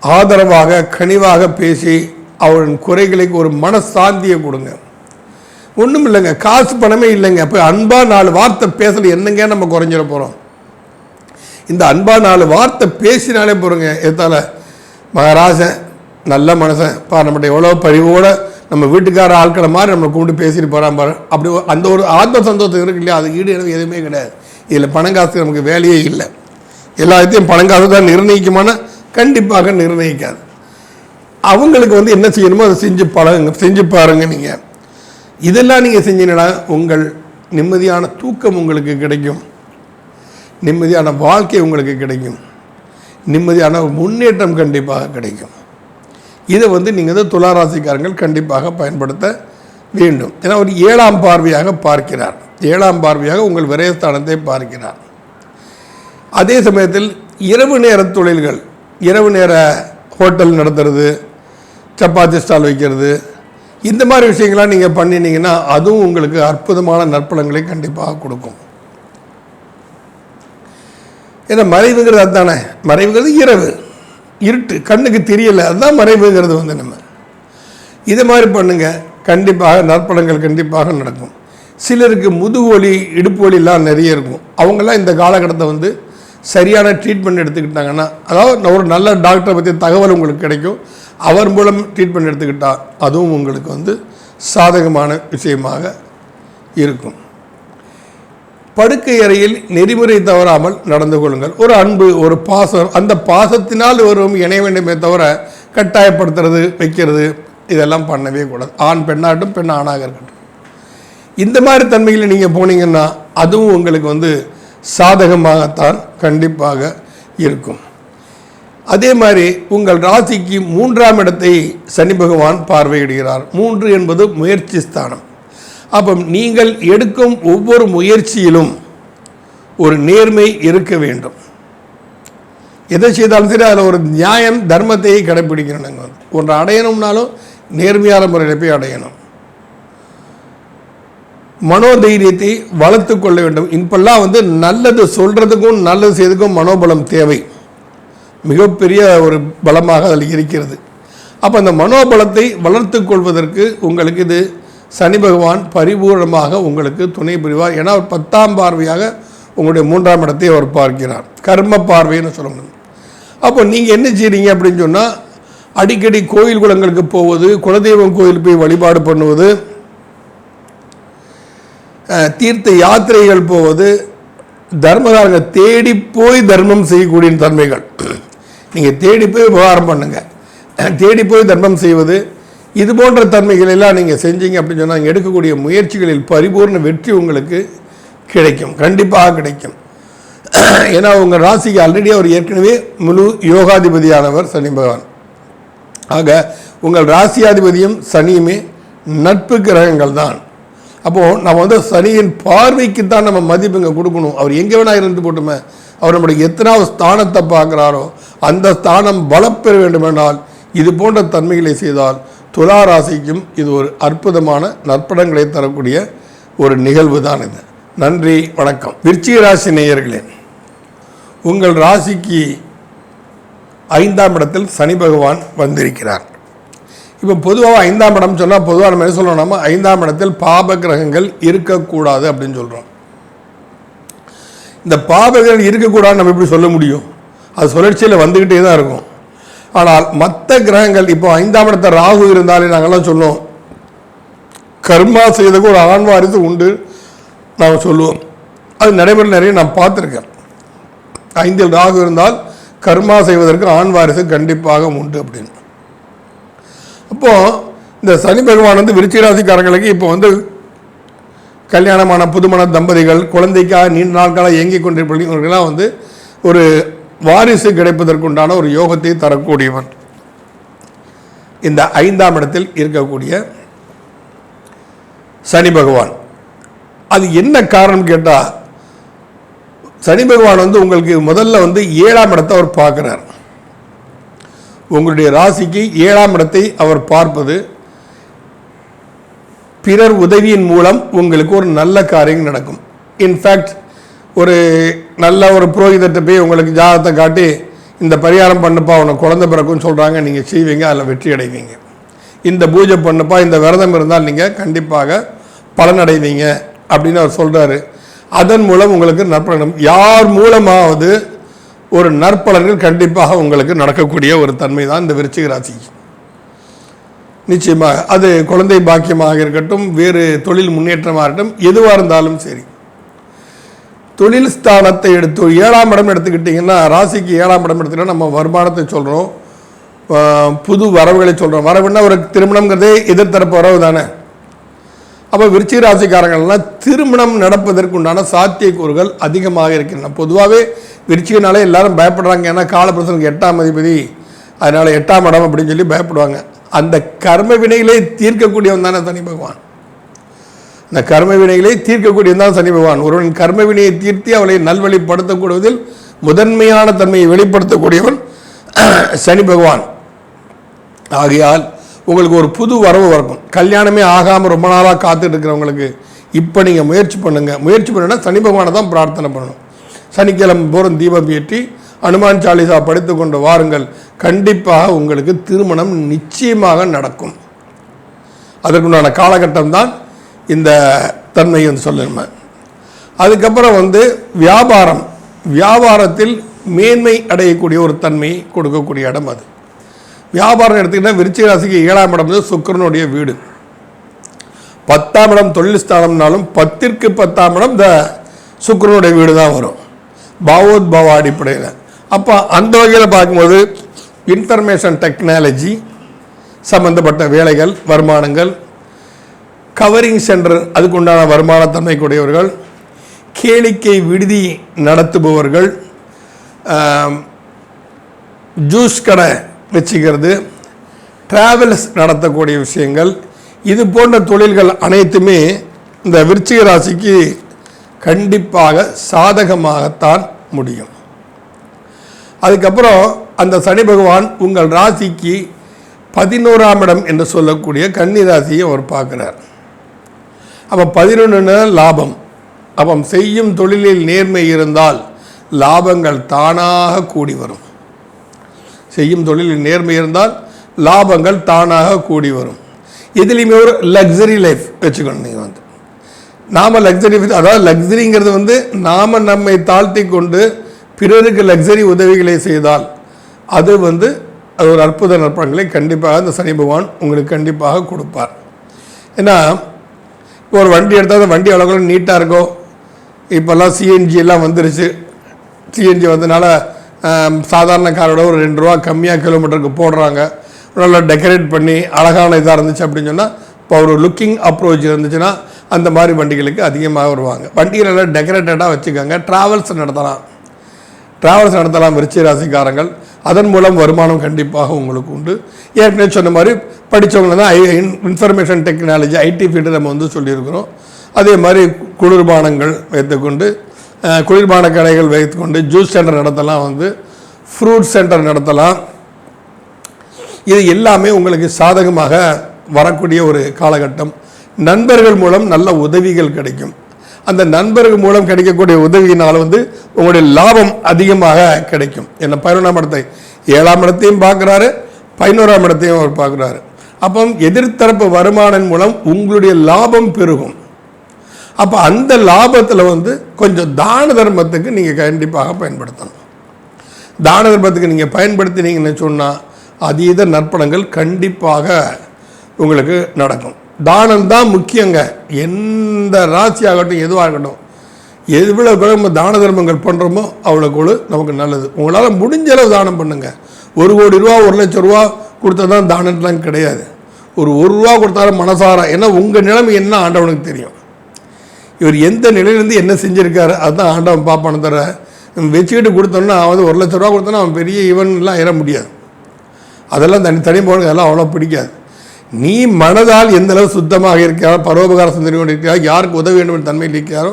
S1: ஆதரவாக கனிவாக பேசி அவரின் குறைகளுக்கு ஒரு மனசாந்தியை கொடுங்க. ஒன்றும் இல்லைங்க, காசு பணமே இல்லைங்க, அப்போ அன்பா 4 வார்த்தை பேசல என்னங்க நம்ம குறைஞ்சிட போகிறோம். இந்த அன்பா 4 வார்த்தை பேசினாலே போகிறோங்க. எதால மகாராஜன் நல்ல மனசன் பா, நம்மகிட்ட எவ்வளோ பழிவோடு நம்ம வீட்டுக்கார ஆட்களை மாதிரி நம்மளை கூப்பிட்டு பேசிட்டு போகிறான் பாரு, அப்படி அந்த ஒரு ஆத்ம சந்தோஷம் இருக்கு இல்லையா, அது ஈடு எனக்கு எதுவுமே கிடையாது. இதில் பணங்காசு நமக்கு வேலையே இல்லை. எல்லாத்தையும் பணங்காசு தான் நிர்ணயிக்குமான கண்டிப்பாக நிர்ணயிக்காது. அவங்களுக்கு என்ன செய்யணுமோ அதை செஞ்சு பாருங்க. நீங்கள் இதெல்லாம் நீங்கள் செஞ்சீங்கன்னா உங்கள் நிம்மதியான தூக்கம் உங்களுக்கு கிடைக்கும், நிம்மதியான வாழ்க்கை உங்களுக்கு கிடைக்கும். நிம்மதியான முன்னேற்றம் கண்டிப்பாக கிடைக்கும். இதை நீங்கள் துளாராசிக்காரங்கள் கண்டிப்பாக பயன்படுத்த வேண்டும். ஏன்னா ஒரு 7ஆம் பார்வையாக பார்க்கிறார். 7ஆம் பார்வையாக உங்கள் விரயஸ்தானத்தை பார்க்கிறார். அதே சமயத்தில் இரவு நேர தொழில்கள், இரவு நேர ஹோட்டல் நடத்துறது, சப்பாத்தி ஸ்டால் வைக்கிறது, இந்த மாதிரி விஷயங்கள்லாம் நீங்கள் பண்ணினீங்கன்னா அதுவும் உங்களுக்கு அற்புதமான நற்பலன்களை கண்டிப்பாக கொடுக்கும். ஏன்னா மறைவுங்கிறது அதுதானே. மறைவுங்கிறது இரவு, இருட்டு, கண்ணுக்கு தெரியலை, அதுதான் மறைவுங்கிறது. நம்ம இதை மாதிரி பண்ணுங்கள், கண்டிப்பாக நற்பலன்கள் கண்டிப்பாக நடக்கும். சிலருக்கு முதுகு வலி, இடுப்பு வலிலாம் நிறைய இருக்கும். அவங்களாம் இந்த காலகட்டத்தை சரியான ட்ரீட்மெண்ட் எடுத்துக்கிட்டாங்கன்னா, அதாவது ஒரு நல்ல டாக்டரை பற்றி தகவல் உங்களுக்கு கிடைக்கும். அவர் மூலம் ட்ரீட்மெண்ட் எடுத்துக்கிட்டால் அதுவும் உங்களுக்கு சாதகமான விஷயமாக இருக்கும். படுக்கை அறையில் நெறிமுறை தவறாமல் நடந்து கொள்ளுங்கள். ஒரு அன்பு, ஒரு பாசம், அந்த பாசத்தினால் வரும் இணைய வேண்டுமே தவிர கட்டாயப்படுத்துறது, வைக்கிறது, இதெல்லாம் பண்ணவே கூடாது. ஆண் பெண்ணாகட்டும், பெண் ஆணாக இருக்கட்டும். இந்த மாதிரி தன்மையில் நீங்கள் போனீங்கன்னா அதுவும் உங்களுக்கு சாதகமாகத்தான் கண்டிப்பாக இருக்கும். அதே மாதிரி உங்கள் ராசிக்கு 3ஆம் இடத்தை சனி பகவான் பார்வையிடுகிறார். 3 என்பது முயற்சி ஸ்தானம். அப்போ நீங்கள் எடுக்கும் ஒவ்வொரு முயற்சியிலும் ஒரு நேர்மை இருக்க வேண்டும். எதை செய்தாலும் சரி அதில் ஒரு நியாயம், தர்மத்தை கடைப்பிடிக்கணும். ஒன்று அடையணும்னாலும் நேர்மையான முறையில் போய் அடையணும். மனோதைரியத்தை வளர்த்து கொள்ள வேண்டும். இப்பெல்லாம் நல்லது சொல்கிறதுக்கும் நல்லது செய்யறதுக்கும் மனோபலம் தேவை. மிகப்பெரிய ஒரு பலமாக அதில் இருக்கிறது. அப்போ அந்த மனோபலத்தை வளர்த்து கொள்வதற்கு உங்களுக்கு இது சனி பகவான் பரிபூர்ணமாக உங்களுக்கு துணை புரிவார். ஏன்னா அவர் 10ஆம் பார்வையாக உங்களுடைய 3ஆம் இடத்தை அவர் பார்க்கிறார். கர்ம பார்வைன்னு சொல்லணும். அப்போ நீங்கள் என்ன செய்கிறீங்க அப்படின்னு சொன்னால், அடிக்கடி கோயில் குளங்களுக்கு போவது, குலதெய்வம் கோயில் போய் வழிபாடு பண்ணுவது, தீர்த்த யாத்திரைகள் போவது, தர்மகாரங்க தேடி போய் தர்மம் செய்யக்கூடிய தன்மைகள். நீங்கள் தேடி போய் விவகாரம் பண்ணுங்கள், தேடி போய் தர்மம் செய்வது, இது போன்ற தன்மைகள் எல்லாம் நீங்கள் செஞ்சீங்க அப்படின்னு சொன்னால் நீங்கள் எடுக்கக்கூடிய முயற்சிகளில் பரிபூர்ண வெற்றி உங்களுக்கு கிடைக்கும், கண்டிப்பாக கிடைக்கும். ஏன்னா உங்கள் ராசிக்கு ஆல்ரெடி அவர் ஏற்கனவே முழு யோகாதிபதியானவர் சனி பகவான். ஆக உங்கள் ராசியாதிபதியும் சனியுமே நட்பு கிரகங்கள் தான். அப்போது நம்ம சனியின் பார்வைக்கு தான் நம்ம மதிப்புங்க கொடுக்கணும். அவர் எங்கே வேணா இருந்து போட்டுமே, அவர் நம்முடைய எத்தனாவது ஸ்தானத்தை பார்க்குறாரோ அந்த ஸ்தானம் பலப்பெற வேண்டுமென்றால் இது போன்ற தன்மைகளை செய்தால் துலா ராசிக்கும் இது ஒரு அற்புதமான நற்பலன்களை தரக்கூடிய ஒரு நிகழ்வு தான் இது. நன்றி, வணக்கம். விருச்சிக ராசி நேயர்களே, உங்கள் ராசிக்கு 5ஆம் இடத்தில் சனி பகவான் வந்திருக்கிறார். இப்போ பொதுவாக 5ஆம் இடம் சொன்னால் பொதுவாக நம்ம என்ன சொல்கிறோம், நம்ம 5ஆம் இடத்தில் பாப கிரகங்கள் இருக்கக்கூடாது அப்படின்னு சொல்கிறோம். இந்த பாபகிரகங்கள் இருக்கக்கூடாதுன்னு நம்ம எப்படி சொல்ல முடியும்? அது சுழற்சியில் வந்துக்கிட்டே தான் இருக்கும். ஆனால் மற்ற கிரகங்கள், இப்போ 5ஆம் இடத்த ராகு இருந்தாலே நாங்கள்லாம் சொல்லுவோம் கர்மா செய்யறதுக்கு ஒரு ஆண் வாரிசு உண்டு நாம் சொல்லுவோம். அது நடைமுறை நிறைய நான் பார்த்துருக்கேன். 5இல் ராகு இருந்தால் கர்மா செய்வதற்கு ஆண் வாரிசு கண்டிப்பாக உண்டு அப்படின்னு. அப்போது இந்த சனி பகவான் விருச்சிக ராசிக்காரங்களுக்கு இப்போ கல்யாணமான புதுமண தம்பதிகள், குழந்தைக்காக நீண்ட நாட்களாக இயங்கிக் கொண்டிருப்பவர்களெல்லாம் ஒரு வாரிசு கிடைப்பதற்குண்டான ஒரு யோகத்தை தரக்கூடியவன் இந்த 5ஆம் இடத்தில் இருக்கக்கூடிய சனி பகவான். அது என்ன காரணம் கேட்டால், சனி பகவான் உங்களுக்கு முதல்ல 7ஆம் இடத்தை அவர் பார்க்குறார். உங்களுடைய ராசிக்கு 7ஆம் இடத்தை அவர் பார்ப்பது பிறர் உதவியின் மூலம் உங்களுக்கு ஒரு நல்ல காரியம் நடக்கும். இன்ஃபேக்ட் ஒரு நல்ல ஒரு புரோகிதத்தை போய் உங்களுக்கு ஜாதகத்தை காட்டி இந்த பரிகாரம் பண்ணப்பா உனக்கு குழந்தை பிறக்குன்னு சொல்கிறாங்க, நீங்கள் செய்வீங்க, அதில் வெற்றி அடைவீங்க. இந்த பூஜை பண்ணப்பா, இந்த விரதம் இருந்தால் நீங்கள் கண்டிப்பாக பலனடைவீங்க அப்படின்னு அவர் சொல்கிறாரு. அதன் மூலம் உங்களுக்கு நற்பலன், யார் மூலமாவது ஒரு நற்பலன்கள் கண்டிப்பாக உங்களுக்கு நடக்கக்கூடிய ஒரு தன்மை தான் இந்த விருச்சிக ராசி. நிச்சயமாக அது குழந்தை பாக்கியமாக இருக்கட்டும், வேறு தொழில் முன்னேற்றமாக இருக்கட்டும், எதுவாக இருந்தாலும் சரி. தொழில் ஸ்தானத்தை எடுத்து 7ஆம் இடம் எடுத்துக்கிட்டிங்கன்னா, ராசிக்கு 7ஆம் இடம் எடுத்துக்கிட்டா நம்ம வருமானத்தை சொல்கிறோம், புது வரவுகளை சொல்கிறோம். வரவுன்னா ஒரு திருமணங்கிறதே எதிர்த்தரப்பு வரவு தானே. அப்போ விருச்சிக ராசிக்காரங்கள்லாம் திருமணம் நடப்பதற்குண்டான சாத்தியக்கூறுகள் அதிகமாக இருக்கின்றன. பொதுவாகவே விருச்சிகனாலே எல்லாரும் பயப்படுறாங்க. ஏன்னா காலபுருஷனுக்கு 8ஆம் அதிபதி, அதனால் 8ஆம் இடம் அப்படின்னு சொல்லி பயப்படுவாங்க. அந்த கர்ம வினைகளை தீர்க்கக்கூடியவன் தானே சனி பகவான். இந்த கர்ம வினைகளை தீர்க்கக்கூடியவன் தான் சனி பகவான். ஒருவன் கர்ம வினையை தீர்த்தி அவளை நல்வழிப்படுத்தக்கூடியதில் முதன்மையான தன்மையை வெளிப்படுத்தக்கூடியவன் சனி பகவான். ஆகையால் உங்களுக்கு ஒரு புது வரவு வரணும். கல்யாணமே ஆகாமல் ரொம்ப நாளாக காத்துட்டு இருக்கிறவங்களுக்கு இப்போ நீங்கள் முயற்சி பண்ணுன்னா சனி பகவானை தான் பிரார்த்தனை பண்ணணும். சனிக்கிழமை போகிற தீபம் ஏற்றி அனுமான் சாலிசா படித்து கொண்டு வாருங்கள். கண்டிப்பாக உங்களுக்கு திருமணம் நிச்சயமாக நடக்கும். அதற்குண்டான காலகட்டம் தான் இந்த தன்மையை சொல்லணும். அதுக்கப்புறம் வியாபாரத்தில் மேன்மை அடையக்கூடிய ஒரு தன்மையை கொடுக்கக்கூடிய இடம் அது. வியாபாரம் எடுத்துக்கிட்டால் விருச்சிக ராசிக்கு 7ஆம் இடம் வந்து சுக்கிரனுடைய வீடு. 10ஆம் இடம் தொழில் ஸ்தானம்னாலும் 10ற்கு 10ஆம் இடம் இந்த சுக்கிரனுடைய வீடு தான் வரும், பாவோத்பாவ அடிப்படையில். அப்போ அந்த வகையில் பார்க்கும்போது இன்ஃபர்மேஷன் டெக்னாலஜி சம்பந்தப்பட்ட வேலைகள், வருமானங்கள், கவரிங் சென்டர் அதுக்குண்டான வருமானத்தன்மை கூடியவர்கள், கேளிக்கை விடுதி நடத்துபவர்கள், ஜூஸ் கடை வச்சுக்கிறது, டிராவல்ஸ் நடத்தக்கூடிய விஷயங்கள், இது போன்ற தொழில்கள் அனைத்துமே இந்த விருச்சிக ராசிக்கு கண்டிப்பாக சாதகமாகத்தான் முடியும். அதுக்கப்புறம் அந்த சனி பகவான் உங்கள் ராசிக்கு 11ஆம் இடம் என்று சொல்லக்கூடிய கன்னி ராசியை அவர் பார்க்குறார். அப்போ 11 லாபம். அப்போ செய்யும் தொழிலில் நேர்மை இருந்தால் லாபங்கள் தானாக கூடி வரும். செய்யும் தொழிலில் நேர்மை இருந்தால் லாபங்கள் தானாக கூடி வரும். இதுலேயுமே ஒரு லக்ஸரி லைஃப் வச்சுக்கணும். நீங்கள் நாம் லக்ஸரி, அதாவது லக்ஸரிங்கிறது நாம் நம்மை தாழ்த்தி கொண்டு பிறருக்கு லக்ஸரி உதவிகளை செய்தால் அது அது ஒரு அற்புத நற்பங்களை கண்டிப்பாக இந்த சனி பகவான் உங்களுக்கு கண்டிப்பாக கொடுப்பார். ஏன்னா இப்போ ஒரு வண்டி எடுத்தால் அந்த வண்டி அவ்வளோ நீட்டாக இருக்கும். இப்போல்லாம் சிஎன்ஜி எல்லாம் வந்துருச்சு. சிஎன்ஜி வந்ததுனால சாதாரண காரோட ஒரு 2 ரூபா கம்மியாக கிலோமீட்டருக்கு போடுறாங்க. நல்லா டெக்கரேட் பண்ணி அழகான இதாக இருந்துச்சு அப்படின்னு சொன்னால், இப்போ ஒரு லுக்கிங் அப்ரோச் இருந்துச்சுன்னா அந்த மாதிரி வண்டிகளுக்கு அதிகமாக வருவாங்க. வண்டிகள் எல்லாம் டெக்கரேட்டடாக வச்சுக்கோங்க. ட்ராவல்ஸ் நடத்தலாம் விருச்சிக ராசிக்காரங்கள். அதன் மூலம் வருமானம் கண்டிப்பாக உங்களுக்கு உண்டு. ஏற்கனவே சொன்ன மாதிரி படித்தவங்க தான் இன்ஃபர்மேஷன் டெக்னாலஜி ஐடி ஃபீல்டு நம்ம சொல்லியிருக்கிறோம். அதே மாதிரி குளிர்பானங்கள் வைத்துக்கொண்டு, குளிர்பான கடைகள் வைத்துக்கொண்டு ஜூஸ் சென்டர் நடத்தலாம், ஃப்ரூட் சென்டர் நடத்தலாம். இது எல்லாமே உங்களுக்கு சாதகமாக வரக்கூடிய ஒரு காலகட்டம். நண்பர்கள் மூலம் நல்ல உதவிகள் கிடைக்கும். அந்த நண்பர்கள் மூலம் கிடைக்கக்கூடிய உதவியினால் உங்களுடைய லாபம் அதிகமாக கிடைக்கும். என்ன 11ஆம் இடத்தை 7ஆம் இடத்தையும் பார்க்குறாரு, 11ஆம் இடத்தையும் அவர் பார்க்குறாரு. அப்போ எதிர்த்தரப்பு வருமானம் மூலம் உங்களுடைய லாபம் பெருகும். அப்போ அந்த லாபத்தில் கொஞ்சம் தான தர்மத்துக்கு நீங்கள் கண்டிப்பாக பயன்படுத்தணும். தான தர்மத்துக்கு நீங்கள் பயன்படுத்தினீங்கன்னு சொன்னால் அதீத நற்பலன்கள் கண்டிப்பாக உங்களுக்கு நடக்கும். தானம் தான் முக்கியங்க. எந்த ராசி ஆகட்டும், எதுவாக இருக்கட்டும், எவ்வளோ நம்ம தான தர்மங்கள் பண்ணுறோமோ அவ்வளோக்கு நமக்கு நல்லது. உங்களால் முடிஞ்ச அளவு தானம் பண்ணுங்கள். 1 கோடி ரூபா 1 லட்சம் ரூபா கொடுத்தா தான் தானம்லாம் கிடையாது. ஒரு ரூபா கொடுத்தாலும் மனசார, ஏன்னா உங்கள் நிலைமை என்ன ஆண்டவனுக்கு தெரியும். இவர் எந்த நிலையிலேருந்து என்ன செஞ்சுருக்காரு அதுதான் ஆண்டவன் பார்ப்பானு தர. வச்சுக்கிட்டு கொடுத்தோன்னா 1 லட்ச ரூபா கொடுத்தோன்னா அவன் பெரிய ஈவன்லாம் ஏற முடியாது. அதெல்லாம் தனி போகணும், அதெல்லாம் அவ்வளோ பிடிக்காது. நீ மனதால் எந்த அளவு சுத்தமாக இருக்கிறாரோ, பரோபகார சிந்தனை கொண்டு இருக்கிறாரோ, யாருக்கு உதவ வேண்டும் என்ற தன்மையில் இருக்கிறாரோ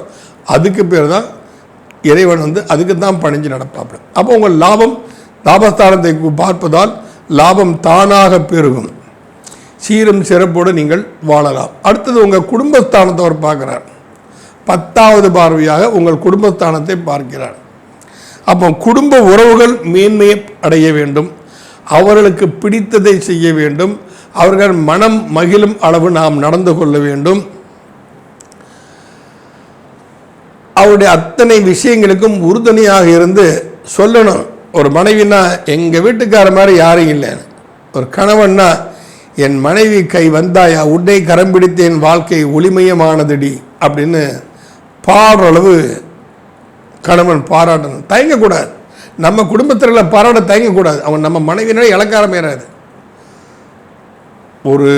S1: அதுக்கு பேர் தான் இறைவன் அதுக்கு தான் பணிஞ்சு நடப்பாப்படும். அப்போ உங்கள் லாபஸ்தானத்தை பார்ப்பதால் லாபம் தானாக பெருகும். சீரும் சிறப்போடு நீங்கள் வாழலாம். அடுத்தது உங்கள் குடும்பஸ்தானத்தை அவர் பார்க்குறார். 10வது பார்வையாக உங்கள் குடும்பஸ்தானத்தை பார்க்கிறார். அப்போ குடும்ப உறவுகள் மேன்மையை அடைய வேண்டும். அவர்களுக்கு பிடித்ததை செய்ய வேண்டும். அவர்கள் மனம் மகிழும் அளவு நாம் நடந்து கொள்ள வேண்டும். அவருடைய அத்தனை விஷயங்களுக்கும் உறுதுணையாக இருந்து சொல்லணும். ஒரு மனைவினா எங்கள் வீட்டுக்கார மாதிரி யாரும் இல்லை. ஒரு கணவன்னா என் மனைவி கை வந்தாயா, உன்னை கரம் பிடித்தேன், வாழ்க்கை ஒளிமயமானதுடி அப்படின்னு பாடுற அளவு கணவன் பாராட்டணும். தயங்கக்கூடாது. நம்ம குடும்பத்தில் பாராட்ட தயங்கக்கூடாது. அவன் நம்ம மனைவினால இலக்காரம் ஏறாது. ஒரு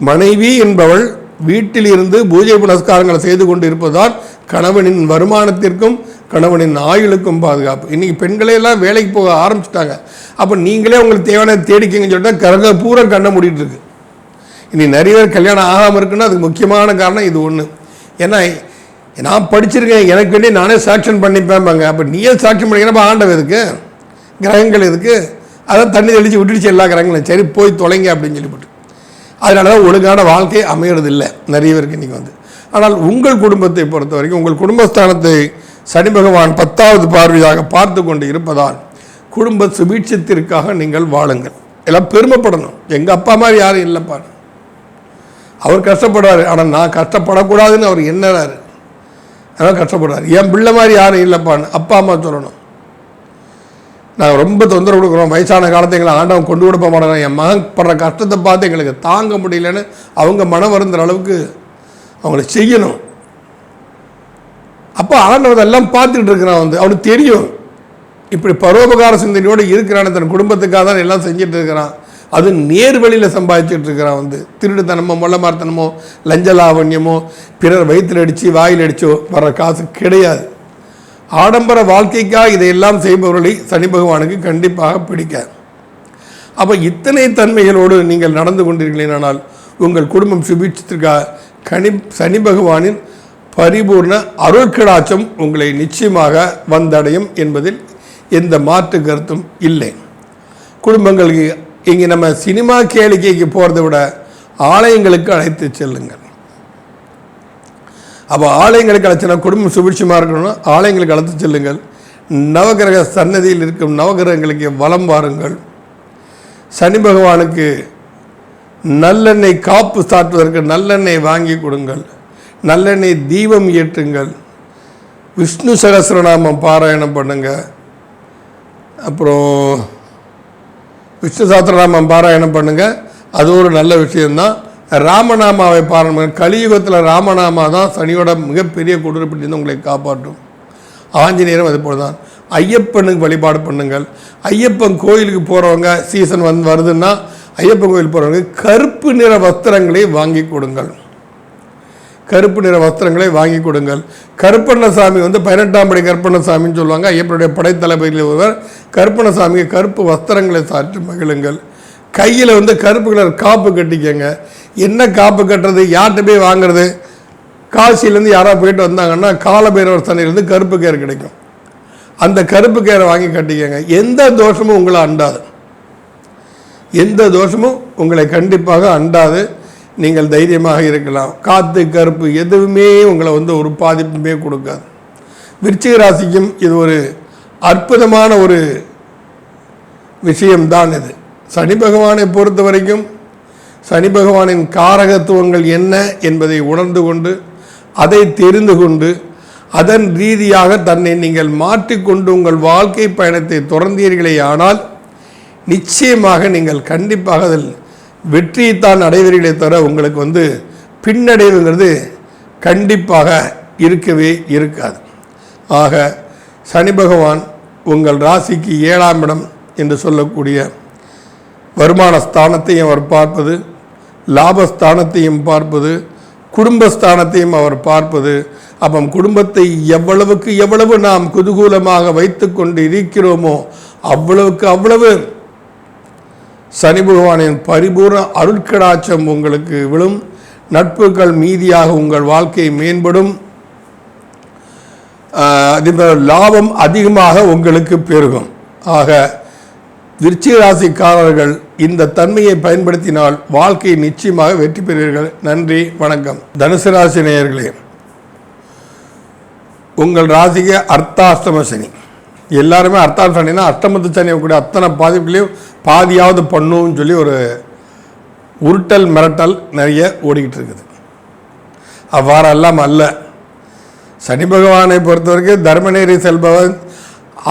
S1: மனைவி என்பவள் வீட்டில் இருந்து பூஜை புனஸ்காரங்களை செய்து கொண்டு இருப்பதுதான் கணவனின் வருமானத்திற்கும் கணவனின் ஆயுளுக்கும் பாதுகாப்பு. இன்றைக்கி பெண்களே எல்லாம் வேலைக்கு போக ஆரம்பிச்சிட்டாங்க. அப்போ நீங்களே உங்களுக்கு தேவையான தேடிக்கங்கன்னு சொல்லிட்டு கரக பூரா கண்ண மூடிட்டு இருக்கு. இனி நிறைய பேர் கல்யாணம் ஆகாமல் இருக்குன்னா அதுக்கு முக்கியமான காரணம் இது ஒன்று. ஏன்னா நான் படிச்சிருக்கேன், எனக்கு வேண்டி நானே சாக்ஷன் பண்ணிப்பேன்பாங்க. அப்போ நீயே சாக்ஷன் பண்ணிக்கிறப்ப ஆண்டவ எதுக்கு, கிரகங்கள் எதுக்கு, அதான் தண்ணி தெளித்து விட்டுடுச்சு எல்லா கிரகங்களும், சரி போய் தொலைங்க அப்படின்னு சொல்லிவிட்டு. அதனால தான் ஒழுங்கான வாழ்க்கை அமைகிறது இல்லை நிறைய பேருக்கு இன்றைக்கி வந்து. ஆனால் உங்கள் குடும்பத்தை பொறுத்த வரைக்கும் உங்கள் குடும்பஸ்தானத்தை சனி பகவான் 10வது பார்வையாக பார்த்து கொண்டு இருப்பதால் குடும்ப சுபீட்சத்திற்காக நீங்கள் வாழுங்கள். எல்லாம் பெருமைப்படணும். எங்கள் அப்பா மாதிரி யாரும் இல்லைப்பா, அவர் கஷ்டப்படுறாரு, ஆனால் நான் கஷ்டப்படக்கூடாதுன்னு அவர் எண்ணுறாரு, அதனால் கஷ்டப்படுறாரு. என் பிள்ளை மாதிரி யாரும் இல்லைப்பான்னு அப்பா அம்மா சொல்லணும். நாங்கள் ரொம்ப தொந்தரவு கொடுக்குறோம், வயசான காலத்தை எங்களை ஆண்டவன் கொண்டு கொடுப்ப மாட்டோம், என் மகன் படுற கஷ்டத்தை பார்த்து எங்களுக்கு தாங்க முடியலன்னு அவங்க மனம் வருந்துற அளவுக்கு அவங்கள செய்யணும். அப்போ ஆண்டவன் எல்லாம் பார்த்துக்கிட்டு இருக்கிறான், வந்து அவனுக்கு தெரியும் இப்படி பரோபகார சிந்தனையோடு இருக்கிறான், தன் குடும்பத்துக்காக தான் எல்லாம் செஞ்சுட்டு இருக்கிறான். அது நேர் வழியில் சம்பாதிச்சுட்டு இருக்கிறான். வந்து திருடுத்தனமோ மொள்ளமார்த்தனமோ லஞ்ச லாவண்யமோ பிறர் வயிற்றில் அடித்து வாயில் அடித்தோ வர்ற காசு கிடையாது. ஆடம்பர வாழ்க்கைக்காக இதையெல்லாம் செய்பவர்களை சனி பகவானுக்கு கண்டிப்பாக பிடிக்காது. அப்போ இத்தனை தன்மைகளோடு நீங்கள் நடந்து கொண்டிருக்கிறீர்களானால் உங்கள் குடும்பம் சுபீட்சத்திற்காக சனி பகவானின் பரிபூர்ண அருட்கடாட்சம் உங்களை நிச்சயமாக வந்தடையும் என்பதில் எந்த மாற்று கருத்தும் இல்லை. குடும்பங்களுக்கு இங்கே நம்ம சினிமா கேளிக்கைக்கு போகிறத விட ஆலயங்களுக்கு அழைத்து செல்லுங்கள். அப்போ ஆலயங்களுக்கு அழைச்சினா குடும்பம் சுபிட்சமாக இருக்கணும்னா ஆலயங்களுக்கு அழைத்து செல்லுங்கள். நவகிரக சன்னதியில் இருக்கும் நவகிரகங்களுக்கு வலம் வாருங்கள். சனி பகவானுக்கு நல்லெண்ணெய் காப்பு சாற்றுவதற்கு நல்லெண்ணெய் வாங்கி கொடுங்கள். நல்லெண்ணெய் தீபம் ஏற்றுங்கள். விஷ்ணு சகஸ்ரநாமம் பாராயணம் பண்ணுங்கள். அப்புறம் விஷ்ணு சாஸ்திரநாமம் பாராயணம் பண்ணுங்கள், அது ஒரு நல்ல விஷயந்தான். ராமநாமாவை பாராயணம் பண்ணுங்கள். கலியுகத்தில் ராமநாமா தான் சனியோட மிகப்பெரிய கொடூரப்பட்டு உங்களை காப்பாற்றும். ஆஞ்சநேயரும் அது போல தான். ஐயப்பனுக்கு வழிபாடு பண்ணுங்கள். ஐயப்பன் கோயிலுக்கு போகிறவங்க சீசன் வருதுன்னா ஐயப்பன் கோயில் போகிறவங்க கருப்பு நிற வஸ்திரங்களை வாங்கி கொடுங்கள். கருப்பு நிற வஸ்திரங்களை வாங்கி கொடுங்கள். கருப்பண்ணசாமி 18ஆம் படி கருப்பண்ணசாமின்னு சொல்லுவாங்க. ஐயப்பனுடைய படைத்தளபதியில் ஒருவர். கருப்பண்ணசாமிக்கு கருப்பு வஸ்திரங்களை சாற்றி மகிழுங்கள். கையில் கருப்பு கலர் காப்பு கட்டிக்கங்க. என்ன காப்பு கட்டுறது, யார்கிட்ட போய் வாங்குறது? காசிலேருந்து யாராவது போயிட்டு வந்தாங்கன்னா காலபைரவர் சனையிலேருந்து கருப்பு கயிறு கிடைக்கும். அந்த கருப்பு கயிறை வாங்கி கட்டிக்கங்க. எந்த தோஷமும் உங்களை அண்டாது, எந்த தோஷமும் உங்களை கண்டிப்பாக அண்டாது. நீங்கள் தைரியமாக இருக்கலாம். காற்று கருப்பு எதுவுமே உங்களை ஒரு பாதிப்புமே கொடுக்காது. விருச்சிக ராசிக்கும் இது ஒரு அற்புதமான ஒரு விஷயம்தான். இது சனி பகவானை பொறுத்த வரைக்கும் சனி பகவானின் காரகத்துவங்கள் என்ன என்பதை உணர்ந்து கொண்டு அதை தெரிந்து கொண்டு அதன் ரீதியாக தன்னை நீங்கள் மாற்றிக்கொண்டு உங்கள் வாழ்க்கை பயணத்தை தொடர்ந்தீர்களே ஆனால் நிச்சயமாக நீங்கள் கண்டிப்பாக அதில் வெற்றியைத்தான் அடைவீர்களே தவிர உங்களுக்கு பின்னடைவுங்கிறது கண்டிப்பாக இருக்கவே இருக்காது. ஆக சனி பகவான் உங்கள் ராசிக்கு 7ஆம் இடம் என்று சொல்லக்கூடிய வருமான ஸ்தானத்தையும் அவர் பார்ப்பது, லாபஸ்தானத்தையும் பார்ப்பது, குடும்பஸ்தானத்தையும் அவர் பார்ப்பது. அப்போ குடும்பத்தை எவ்வளவு நாம் குதூகூலமாக வைத்து கொண்டு இருக்கிறோமோ அவ்வளவுக்கு அவ்வளவு சனி பகவானின் பரிபூர்ண அருட்கடாட்சம் உங்களுக்கு விழும். நட்புகள் மீதியாக உங்கள் வாழ்க்கை மேம்படும். லாபம் அதிகமாக உங்களுக்கு பெருகும். ஆக விருச்சிக ராசிக்காரர்கள் இந்த தன்மையை பயன்படுத்தினால் வாழ்க்கை நிச்சயமாக வெற்றி பெறுவீர்கள். நன்றி, வணக்கம். தனுசு ராசி நேயர்களே, உங்கள் ராசிக்கு அர்த்தாஷ்டம சனி. எல்லாருமே அர்த்தாஷ்டம சனினா அஷ்டமத்து சனி கூட அத்தனை பாதிப்புகளையும் பாதியாவது பண்ணுன்னு சொல்லி ஒரு உருட்டல் மிரட்டல் நிறைய ஓடிக்கிட்டு இருக்குது. அவ்வாறெல்லாம் அல்ல. சனி பகவானை பொறுத்தவரைக்கும் தர்மநேரி செல்பவன்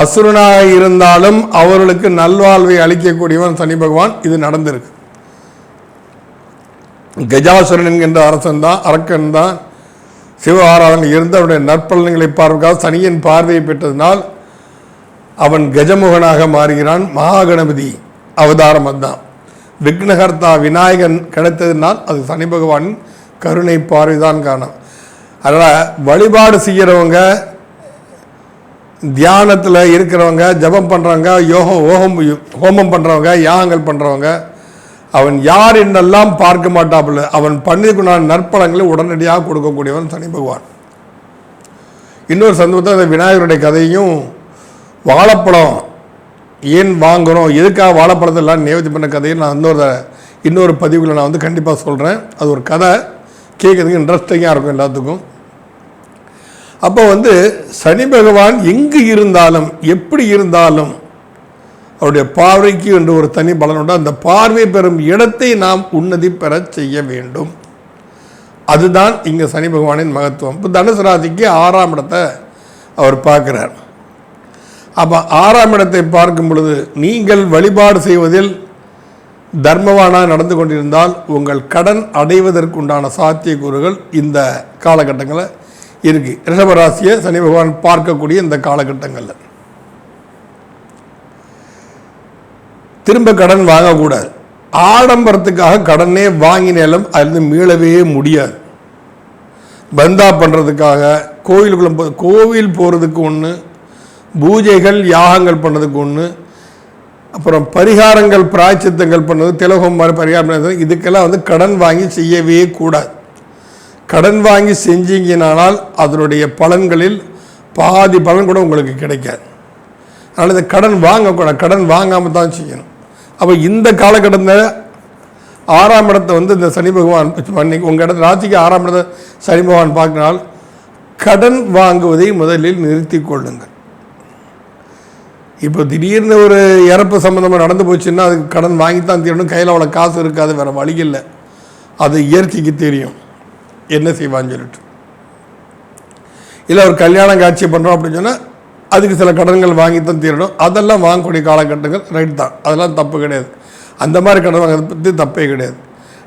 S1: அசுரனாக இருந்தாலும் அவர்களுக்கு நல்வாழ்வை அளிக்கக்கூடியவன் சனி பகவான். இது நடந்திருக்கு. கஜாசுரன் என்கின்ற அரக்கன் தான் சிவ ஆராதனை இருந்து அவனுடைய நற்பலன்களை பார்வைக்காக சனியின் பார்வையை பெற்றதினால் அவன் கஜமுகனாக மாறுகிறான். மகாகணபதி அவதாரம் அதுதான். விக்னகர்த்தா விநாயகன் கிடைத்ததினால் அது சனி பகவானின் கருணை பார்வை தான் காரணம். அதனால் வழிபாடு செய்கிறவங்க, தியானத்தில் இருக்கிறவங்க, ஜபம் பண்ணுறவங்க, ஹோமம் பண்ணுறவங்க, யாகங்கள் பண்ணுறவங்க, அவன் யார் என்னெல்லாம் பார்க்க மாட்டாப்புல, அவன் பண்ணிருக்குண்டான நற்பலங்களை உடனடியாக கொடுக்கக்கூடியவன் சனி பகவான். இன்னொரு சந்தர்ப்பத்தில் அந்த விநாயகருடைய கதையும், வாழைப்பழம் ஏன் வாங்குகிறோம், எதுக்காக வாழைப்பழத்தை எல்லாம் நிவேதி பண்ண கதையும் நான் இன்னொரு பதிவுகளை நான் வந்து கண்டிப்பாக சொல்கிறேன். அது ஒரு கதை கேட்குறதுக்கு இன்ட்ரெஸ்டிங்காக இருக்கும் எல்லாத்துக்கும். அப்போ வந்து சனி பகவான் எங்கு இருந்தாலும் எப்படி இருந்தாலும் அவருடைய பார்வைக்கு என்று ஒரு தனி பலன் உண்டு. அந்த பார்வை பெறும் இடத்தை நாம் உன்னதி பெற செய்ய வேண்டும். அதுதான் இங்கே சனி பகவானின் மகத்துவம். இப்போ தனுசு ராசிக்கு 6ஆம் இடத்தை அவர் பார்க்குறார். அப்போ 6ஆம் இடத்தை பார்க்கும் பொழுது நீங்கள் வழிபாடு செய்வதில் தர்மவானாக நடந்து கொண்டிருந்தால் உங்கள் கடன் அடைவதற்குண்டான சாத்தியக்கூறுகள் இந்த காலகட்டங்களில் இருக்குது. ரிஷபராசியை சனி பகவான் பார்க்கக்கூடிய இந்த காலகட்டங்களில் திரும்ப கடன் வாங்கக்கூடாது. ஆடம்பரத்துக்காக கடனே வாங்கினாலும் அதிலிருந்து மீளவே முடியாது. பந்தா பண்ணுறதுக்காக கோவில் போகிறதுக்கு ஒன்று, பூஜைகள் யாகங்கள் பண்ணுறதுக்கு ஒன்று, அப்புறம் பரிகாரங்கள் பிராய்ச்சித்தங்கள் பண்ணுறது, திலகம் மாதிரி பரிகாரம் பண்ணுறது, இதுக்கெல்லாம் வந்து கடன் வாங்கி செய்யவே கூடாது. கடன் வாங்கி செஞ்சீங்கனால் அதனுடைய பலன்களில் பாதி பலன் கூட உங்களுக்கு கிடைக்காது. அதனால் இந்த கடன் வாங்கக்கூடாது, கடன் வாங்காமல் தான் செய்யணும். அப்போ இந்த காலகட்டத்தில் 6ஆம் இடத்தை வந்து இந்த சனி பகவான் உங்கள் இடத்துல ராசிக்கு 6ஆம் இடத்தை சனி பகவான் பார்க்கினால் கடன் வாங்குவதை முதலில் நிறுத்தி கொள்ளுங்கள். இப்போ திடீர்னு ஒரு இறப்பு சம்மந்தமாக நடந்து போச்சுன்னா அதுக்கு கடன் வாங்கித்தான் தீரணும். கையில் அவ்வளோ காசு இருக்காது, வேறு வழி இல்லை. அது இயற்கைக்கு தெரியும் என்ன செய்வான்னு சொல்லிட்டு. இல்லை ஒரு கல்யாணம் காட்சி பண்ணுறோம் அப்படின்னு சொன்னால் அதுக்கு சில கடன்கள் வாங்கித்தான் தீரணும். அதெல்லாம் வாங்கக்கூடிய காலகட்டங்கள் ரைட் தான், அதெல்லாம் தப்பு கிடையாது. அந்த மாதிரி கடன் வாங்குறதை பற்றி தப்பே கிடையாது.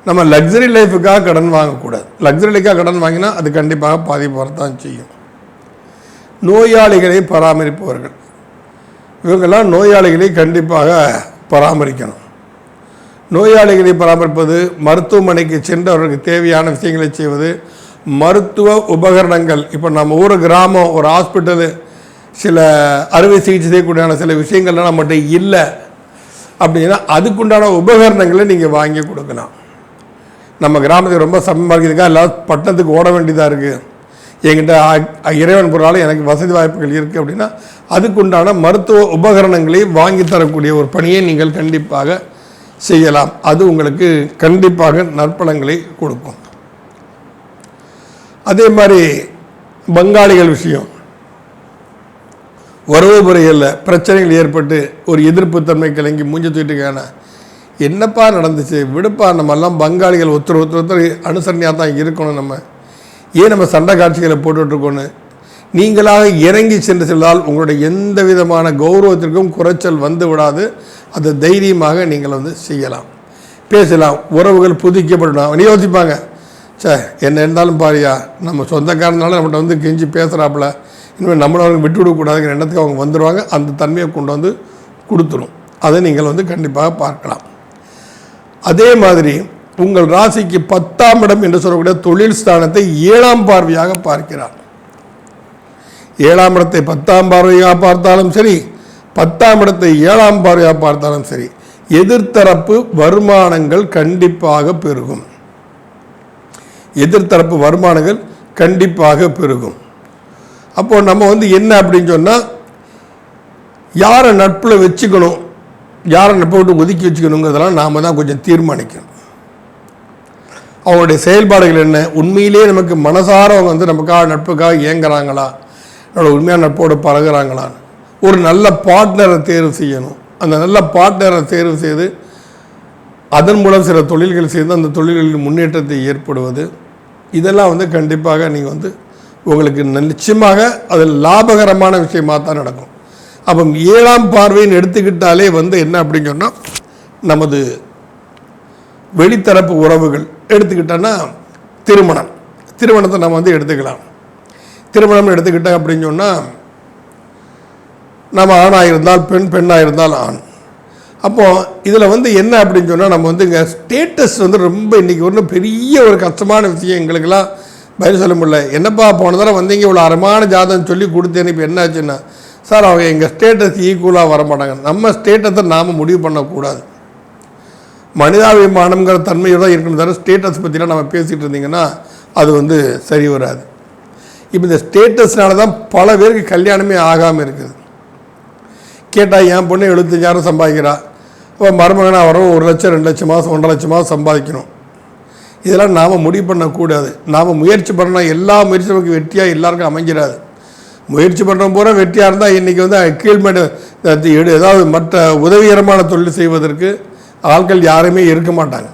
S1: நம்ம லக்ஸரி லைஃபுக்காக கடன் வாங்கக்கூடாது. லக்ஸரி லைஃபாக கடன் வாங்கினா அது கண்டிப்பாக பாதிப்பு வரத்தான் செய்யும். நோயாளிகளை பராமரிப்பவர்கள், இவங்கெல்லாம் நோயாளிகளை கண்டிப்பாக பராமரிக்கணும். நோயாளிகளை பராமரிப்பது, மருத்துவமனைக்கு சென்று அவர்களுக்கு தேவையான விஷயங்களை செய்வது, மருத்துவ உபகரணங்கள். இப்போ நம்ம ஊர் கிராமம் ஒரு ஹாஸ்பிட்டலு சில அறுவை சிகிச்சை செய்யக்கூடியான சில விஷயங்கள்லாம் நம்மகிட்ட இல்லை அப்படின்னா அதுக்குண்டான உபகரணங்களை நீங்கள் வாங்கி கொடுக்கலாம். நம்ம கிராமத்துக்கு ரொம்ப சமமாக்கிறதுக்காக எல்லாம் பட்டணத்துக்கு ஓட வேண்டியதாக இருக்குது. என்கிட்ட இறைவன் பொருளால் எனக்கு வசதி வாய்ப்புகள் இருக்குது அப்படின்னா அதுக்குண்டான மருத்துவ உபகரணங்களை வாங்கி தரக்கூடிய ஒரு பணியை நீங்கள் கண்டிப்பாக செய்யலாம். அது உங்களுக்கு கண்டிப்பாக நற்பலன்களை கொடுக்கும். அதே மாதிரி பங்காளிகள் விஷயம், உறவு முறைகளில் பிரச்சனைகள் ஏற்பட்டு ஒரு எதிர்ப்பு தன்மை கிளங்கி மூஞ்சி தூக்கிட்டுக்கான என்னப்பா நடந்துச்சு விடுப்பா, நம்மெல்லாம் பங்காளிகள் ஒருத்தர் அனுசரணையாக தான் இருக்கணும். நம்ம ஏன் நம்ம சண்டை காட்சிகளை போட்டுட்ருக்கோன்னு நீங்களாக இறங்கி சென்று சென்றால் உங்களுடைய எந்த விதமான கௌரவத்திற்கும் குறைச்சல் வந்து விடாது. அதை தைரியமாக நீங்கள் வந்து செய்யலாம், பேசலாம். உறவுகள் புதுக்கப்படணும். யோசிப்பாங்க, என்ன இருந்தாலும் பாரியா நம்ம சொந்தக்காரனால நம்மகிட்ட வந்து கெஞ்சி பேசுகிறாப்புல, இனிமேல் நம்மளை அவங்களுக்கு விட்டு விடக்கூடாதுங்கிற எண்ணத்துக்கு அவங்க வந்துடுவாங்க. அந்த தன்மையை கொண்டு வந்து கொடுத்துரும். அதை நீங்கள் வந்து கண்டிப்பாக பார்க்கலாம். அதே மாதிரி உங்கள் ராசிக்கு 10ஆம் இடம் என்று சொல்லக்கூடிய தொழில் ஸ்தானத்தை 7ஆம் பார்வையாக பார்க்கிறார். 7ஆம் இடத்தை 10ஆம் பார்வையாக பார்த்தாலும் சரி, 10ஆம் இடத்தை 7ஆம் பார்வையாக பார்த்தாலும் சரி, எதிர்த்தரப்பு வருமானங்கள் கண்டிப்பாக பெருகும். எதிர்த்தரப்பு வருமானங்கள் கண்டிப்பாக பெருகும். அப்போது நம்ம வந்து என்ன அப்படின்னு சொன்னால், யாரை நட்பில் வச்சுக்கணும், யாரை நட்பை விட்டு ஒதுக்கி வச்சுக்கணுங்கிறதெல்லாம் நாம் தான் கொஞ்சம் தீர்மானிக்கணும். அவங்களுடைய செயல்பாடுகள் என்ன, உண்மையிலேயே நமக்கு மனசார அவங்க வந்து நமக்காக நட்புக்காக இயங்குறாங்களா, என்னோட உண்மையான நட்போடு பழகுறாங்களான்னு ஒரு நல்ல பார்ட்னரை தேர்வு செய்யணும். அந்த நல்ல பார்ட்னரை தேர்வு செய்து அதன் மூலம் சில தொழில்கள் செய்து அந்த தொழில்களின் முன்னேற்றத்தை ஏற்படுவது, இதெல்லாம் வந்து கண்டிப்பாக நீங்கள் வந்து உங்களுக்கு நிச்சயமாக அது லாபகரமான விஷயமாக தான் நடக்கும். அப்போ 7ஆம் பார்வைன்னு எடுத்துக்கிட்டாலே வந்து என்ன அப்படின்னு சொன்னால், நமது வெளித்தரப்பு உறவுகள் எடுத்துக்கிட்டோன்னா திருமணத்தை நம்ம வந்து எடுத்துக்கலாம். திருமணம் எடுத்துக்கிட்டோம் அப்படின்னு சொன்னால், நம்ம ஆணாக இருந்தால் பெண், பெண்ணாக இருந்தால் ஆண். அப்போது இதில் வந்து என்ன அப்படின்னு சொன்னால் நம்ம வந்து இங்கே ஸ்டேட்டஸ் வந்து ரொம்ப இன்றைக்கி ஒன்றும் பெரிய ஒரு கஷ்டமான விஷயம் எங்களுக்கெல்லாம் பதில் சொல்ல முடியல. என்னப்பா போன தடவை வந்தீங்க இவ்வளோ அறமான ஜாதகம் சொல்லி கொடுத்தேன்னு இப்போ என்ன ஆச்சுன்னா, சார் அவங்க எங்கள் ஸ்டேட்டஸ் ஈக்குவலாக வரமாட்டாங்க. நம்ம ஸ்டேட்டஸை நாம் முடிவு பண்ணக்கூடாது. மனிதாபிமானம்ங்கிற தன்மையோடு தான் இருக்கணும் தவிர ஸ்டேட்டஸ் பற்றிலாம் நம்ம பேசிகிட்டு இருந்தீங்கன்னா அது வந்து சரி வராது. இப்போ இந்த ஸ்டேட்டஸ்னால தான் பல பேருக்கு கல்யாணமே ஆகாமல் இருக்குது. கேட்டால் என் பொண்ணு 75,000 சம்பாதிக்கிறா, இப்போ மருமகனாக வரும் 1 லட்சம் 2 லட்சம் மாதம் 1.5 லட்சம் மாதம் சம்பாதிக்கணும். இதெல்லாம் நாம் முடிவு பண்ணக்கூடாது. நாம் முயற்சி பண்ணணும். எல்லா முயற்சியும் நமக்கு வெற்றியாக எல்லாருக்கும் அமைஞ்சிடாது. முயற்சி பண்ணுறோம் பூரா வெற்றியாக இருந்தால் இன்றைக்கி வந்து கீழ்மேடு ஏதாவது மற்ற உதவிகரமான தொழில் செய்வதற்கு ஆட்கள் யாருமே இருக்க மாட்டாங்க.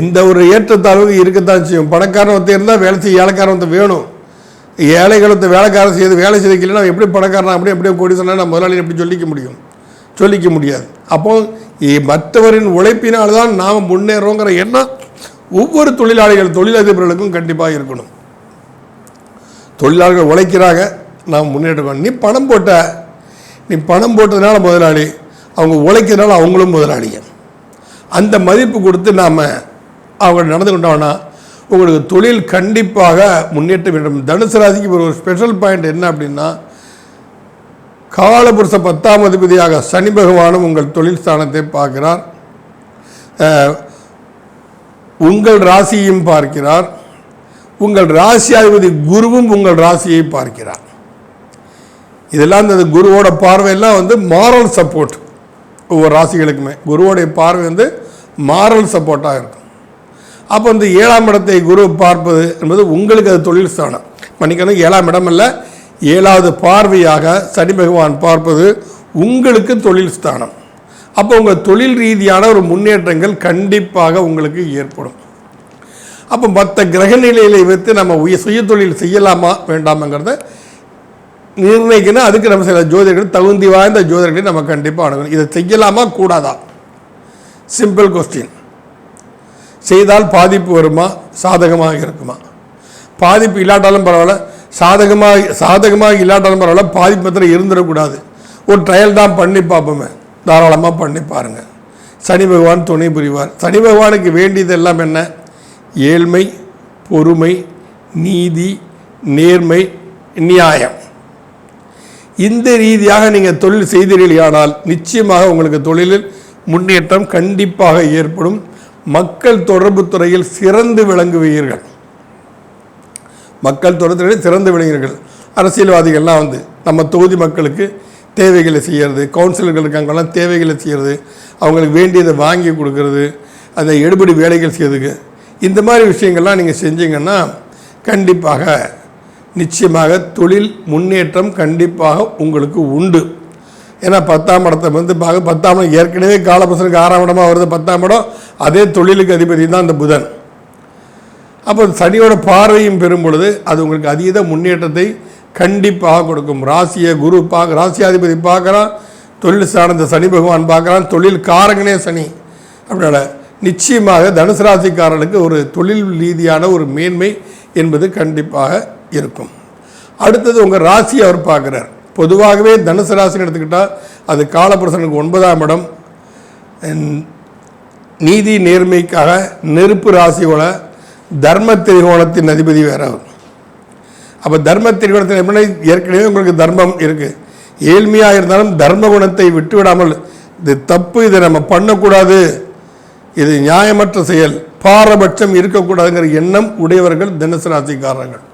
S1: இந்த ஒரு ஏற்றத்தாழ்வுக்கு இருக்கத்தான் செய்யும். பணக்காரன் ஒருத்தர் இருந்தால் வேலை செய்ய ஏழைக்காரன் ஒருத்தர் வேணும். ஏழைகளத்தை வேலைக்காரன் செய்து வேலை செய்திக்கலைன்னா எப்படி பணக்காரன் எப்படியோ கோடி சொன்னால் நம்ம முதலாளி எப்படி சொல்லிக்க முடியாது. அப்போது மற்றவரின் உழைப்பினால் தான் நாம் முன்னேறோங்கிற எண்ணம் ஒவ்வொரு தொழிலதிபர்களுக்கும் கண்டிப்பாக இருக்கணும். தொழிலாளர்கள் உழைக்கிறாங்க, நாம் முன்னேற்றணும். நீ பணம் போட்டதுனால முதலாளி, அவங்க உழைக்கிறதுனால அவங்களும் முதலாளிங்க. அந்த மதிப்பு கொடுத்து நாம் அவங்க நடந்து கொண்டோம்னா உங்களுக்கு தொழில் கண்டிப்பாக முன்னேற்ற வேண்டும். தனுசு ராசிக்கு ஒரு ஸ்பெஷல் பாயிண்ட் என்ன அப்படின்னா, காலபுருஷ 10ஆம் அதிபதியாக சனி பகவானும் உங்கள் தொழில் ஸ்தானத்தை பார்க்கிறார், உங்கள் ராசியையும் பார்க்கிறார், உங்கள் ராசியாதிபதி குருவும் உங்கள் ராசியை பார்க்கிறார். இதெல்லாம் இந்த குருவோட பார்வையெல்லாம் வந்து மாரல் சப்போர்ட். ஒவ்வொரு ராசிகளுக்குமே குருவோடைய பார்வை வந்து மாரல் சப்போர்ட்டாக இருக்கும். அப்போ இந்த 7ஆம் இடத்தை குரு பார்ப்பது என்பது உங்களுக்கு அது தொழில் ஸ்தானம். மன்னிக்கணும், 7ஆம் இடம் அல்ல, 7வது பார்வையாக சனி பகவான் பார்ப்பது உங்களுக்கு தொழில் ஸ்தானம். அப்போ உங்கள் தொழில் ரீதியான ஒரு முன்னேற்றங்கள் கண்டிப்பாக உங்களுக்கு ஏற்படும். அப்போ மற்ற கிரக நிலைகளை வைத்து நம்ம சுய தொழில் செய்யலாமா வேண்டாமாங்கிறத நிர்ணயிக்கணும். அதுக்கு நம்ம சில ஜோதிடர்கள், தகுதி வாய்ந்த ஜோதிடர்களை நம்ம கண்டிப்பாக அணுகணும். இதை செய்யலாமா கூடாதா? Simple question. செய்தால் பாதிப்பு வருமா, சாதகமாக இருக்குமா? பாதிப்பு இல்லாட்டாலும் பரவாயில்ல, சாதகமாக இல்லாட்டாலும் பரவாயில்ல, பாதிப்பு மாத்திரம் இருந்துடக்கூடாது. ஒரு ட்ரையல் தான் பண்ணி பார்ப்போமே, தாராளமாக பண்ணி பாருங்கள். சனி பகவான் துணை புரிவார். சனி பகவானுக்கு வேண்டியது எல்லாம் என்ன? ஏழ்மை, பொறுமை, நீதி, நேர்மை, நியாயம். இந்த ரீதியாக நீங்கள் தொழில் செய்தீர்களானால் நிச்சயமாக உங்களுக்கு தொழிலில் முன்னேற்றம் கண்டிப்பாக ஏற்படும். மக்கள் தொடர்பு துறையில் சிறந்து விளங்குவீர்கள். அரசியல்வாதிகள்லாம் வந்து நம்ம தொகுதி மக்களுக்கு தேவைகளை செய்கிறது, கவுன்சிலர்களுக்கு அங்கெல்லாம் தேவைகளை செய்கிறது, அவங்களுக்கு வேண்டியதை வாங்கி கொடுக்கறது, அந்த எடுபடி வேலைகள் செய்யுதுங்க. இந்த மாதிரி விஷயங்கள்லாம் நீங்கள் செஞ்சீங்கன்னா கண்டிப்பாக நிச்சயமாக தொழில் முன்னேற்றம் கண்டிப்பாக உங்களுக்கு உண்டு. ஏன்னா 10ஆம் இடத்தை வந்து 10ஆம் இடம் ஏற்கனவே காலபுருஷனுக்கு 6ஆம் இடமாக வருது. 10ஆம் இடம் அதே தொழிலுக்கு அதிபதி தான் இந்த புதன். அப்போ சனியோட பார்வையும் பெறும் பொழுது அது உங்களுக்கு அதீத முன்னேற்றத்தை கண்டிப்பாக கொடுக்கும். ராசியாதிபதி பார்க்குறான், தொழில் சார்ந்த சனி பகவான் பார்க்குறான், தொழில் காரகனே சனி. அப்படின்னால நிச்சயமாக தனுசு ராசிக்காரர்களுக்கு ஒரு தொழில் ரீதியான ஒரு மேன்மை என்பது கண்டிப்பாக இருக்கும். அடுத்தது உங்கள் ராசியை அவர் பார்க்குறார். பொதுவாகவே தனுசு ராசின்னு எடுத்துக்கிட்டால் அது காலபுருஷனுக்கு 9ஆம் இடம், நீதி நேர்மைக்காக நெருப்பு ராசியோட தர்ம திரிகோணத்தின் அதிபதி வேற. அப்போ தர்ம திரிகோணத்தின் எப்படி ஏற்கனவே உங்களுக்கு தர்மம் இருக்குது. ஏழ்மையாக இருந்தாலும் தர்ம குணத்தை விட்டுவிடாமல் இது தப்பு, இதை நம்ம பண்ணக்கூடாது, இது நியாயமற்ற செயல், பாரபட்சம் இருக்கக்கூடாதுங்கிற எண்ணம் உடையவர்கள் தனுசு ராசிக்காரர்கள்.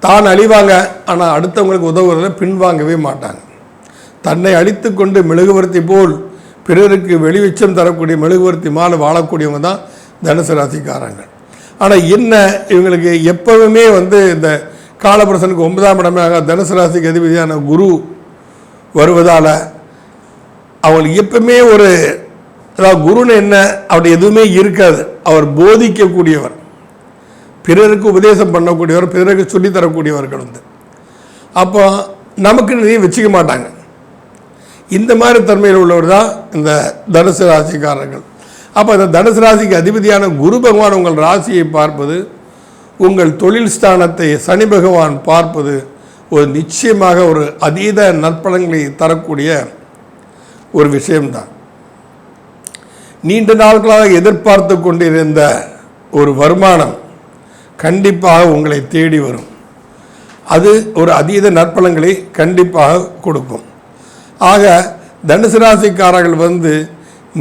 S1: தான் அழிவாங்க, ஆனால் அடுத்தவங்களுக்கு உதவுறதில் பின்வாங்கவே மாட்டாங்க. தன்னை அழித்து கொண்டு மெழுகுவர்த்தி போல் பிறருக்கு வெளிச்சம் தரக்கூடிய மெழுகுவர்த்தி மாலை வாழக்கூடியவங்க தான் தனுசு ராசிக்காரங்க. ஆனால் என்ன இவங்களுக்கு எப்பவுமே வந்து இந்த காலபுருஷனுக்கு 9ஆம் இடமாக தனுசு ராசிக்கு அதிபதியான குரு வருவதால் அவங்களுக்கு எப்பவுமே ஒரு, அதாவது குருன்னு என்ன அப்படி எதுவுமே இருக்காது. அவர் போதிக்கக்கூடியவர், பிறருக்கு உபதேசம் பண்ணக்கூடியவர், பிறருக்கு சொல்லித்தரக்கூடியவர்கள் வந்து. அப்போ நமக்கு நிறைய வச்சுக்க மாட்டாங்க. இந்த மாதிரி தன்மையில் உள்ளவர் தான் இந்த தனுசு ராசிக்காரர்கள். அப்போ இந்த தனுசு ராசிக்கு அதிபதியான குரு பகவான் உங்கள் ராசியை பார்ப்பது, உங்கள் தொழில் ஸ்தானத்தை சனி பகவான் பார்ப்பது ஒரு நிச்சயமாக ஒரு அதீத நற்பலன்களை தரக்கூடிய ஒரு விஷயம்தான். நீண்ட நாட்களாக எதிர்பார்த்து கொண்டிருந்த ஒரு வருமானம் கண்டிப்பாக உங்களை தேடி வரும். அது ஒரு அதீத நற்பலன்களை கண்டிப்பாக கொடுக்கும். ஆக தனுசு ராசிக்காரர்கள்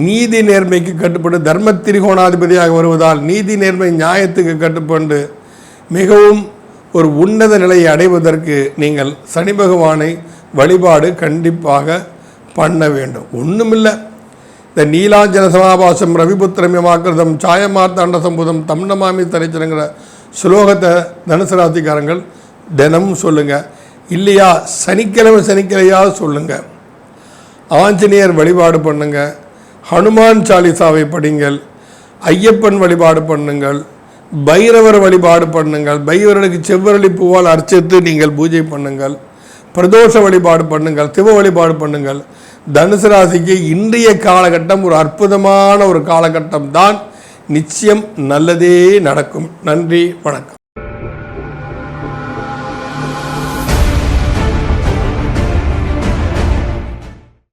S1: நீதி நேர்மைக்கு கட்டுப்பட்டு தர்ம திரிகோணாதிபதியாக வருவதால் நீதி நேர்மை நியாயத்துக்கு கட்டுப்பட்டு மிகவும் ஒரு உன்னத நிலையை அடைவதற்கு நீங்கள் சனி பகவானை வழிபாடு கண்டிப்பாக பண்ண வேண்டும். ஒன்றுமில்லை, இந்த நீலாஞ்சன சமாபாசம் ரவிபுத்திரமியமாக்கிருதம் சாயமார்த்தாண்ட சம்பூதம் தம்னமாமி தரிச்சனங்கிற ஸ்லோகத்தை தனுசு ராசிக்காரங்கள் தினமும் சொல்லுங்கள். இல்லையா சனிக்கிழமையாவது சொல்லுங்கள். ஆஞ்சநேயர் வழிபாடு பண்ணுங்கள், ஹனுமான் சாலிசாவை படிங்கள், ஐயப்பன் வழிபாடு பண்ணுங்கள், பைரவர் வழிபாடு பண்ணுங்கள், பைரவர்களுக்கு செவ்வரளி பூவால் அர்ச்சித்து நீங்கள் பூஜை பண்ணுங்கள், பிரதோஷ வழிபாடு பண்ணுங்கள், சிவ வழிபாடு பண்ணுங்கள். தனுசு ராசிக்கு இன்றைய காலகட்டம் ஒரு அற்புதமான ஒரு காலகட்டம் தான். நிச்சயம் நல்லதே நடக்கும். நன்றி, வணக்கம்.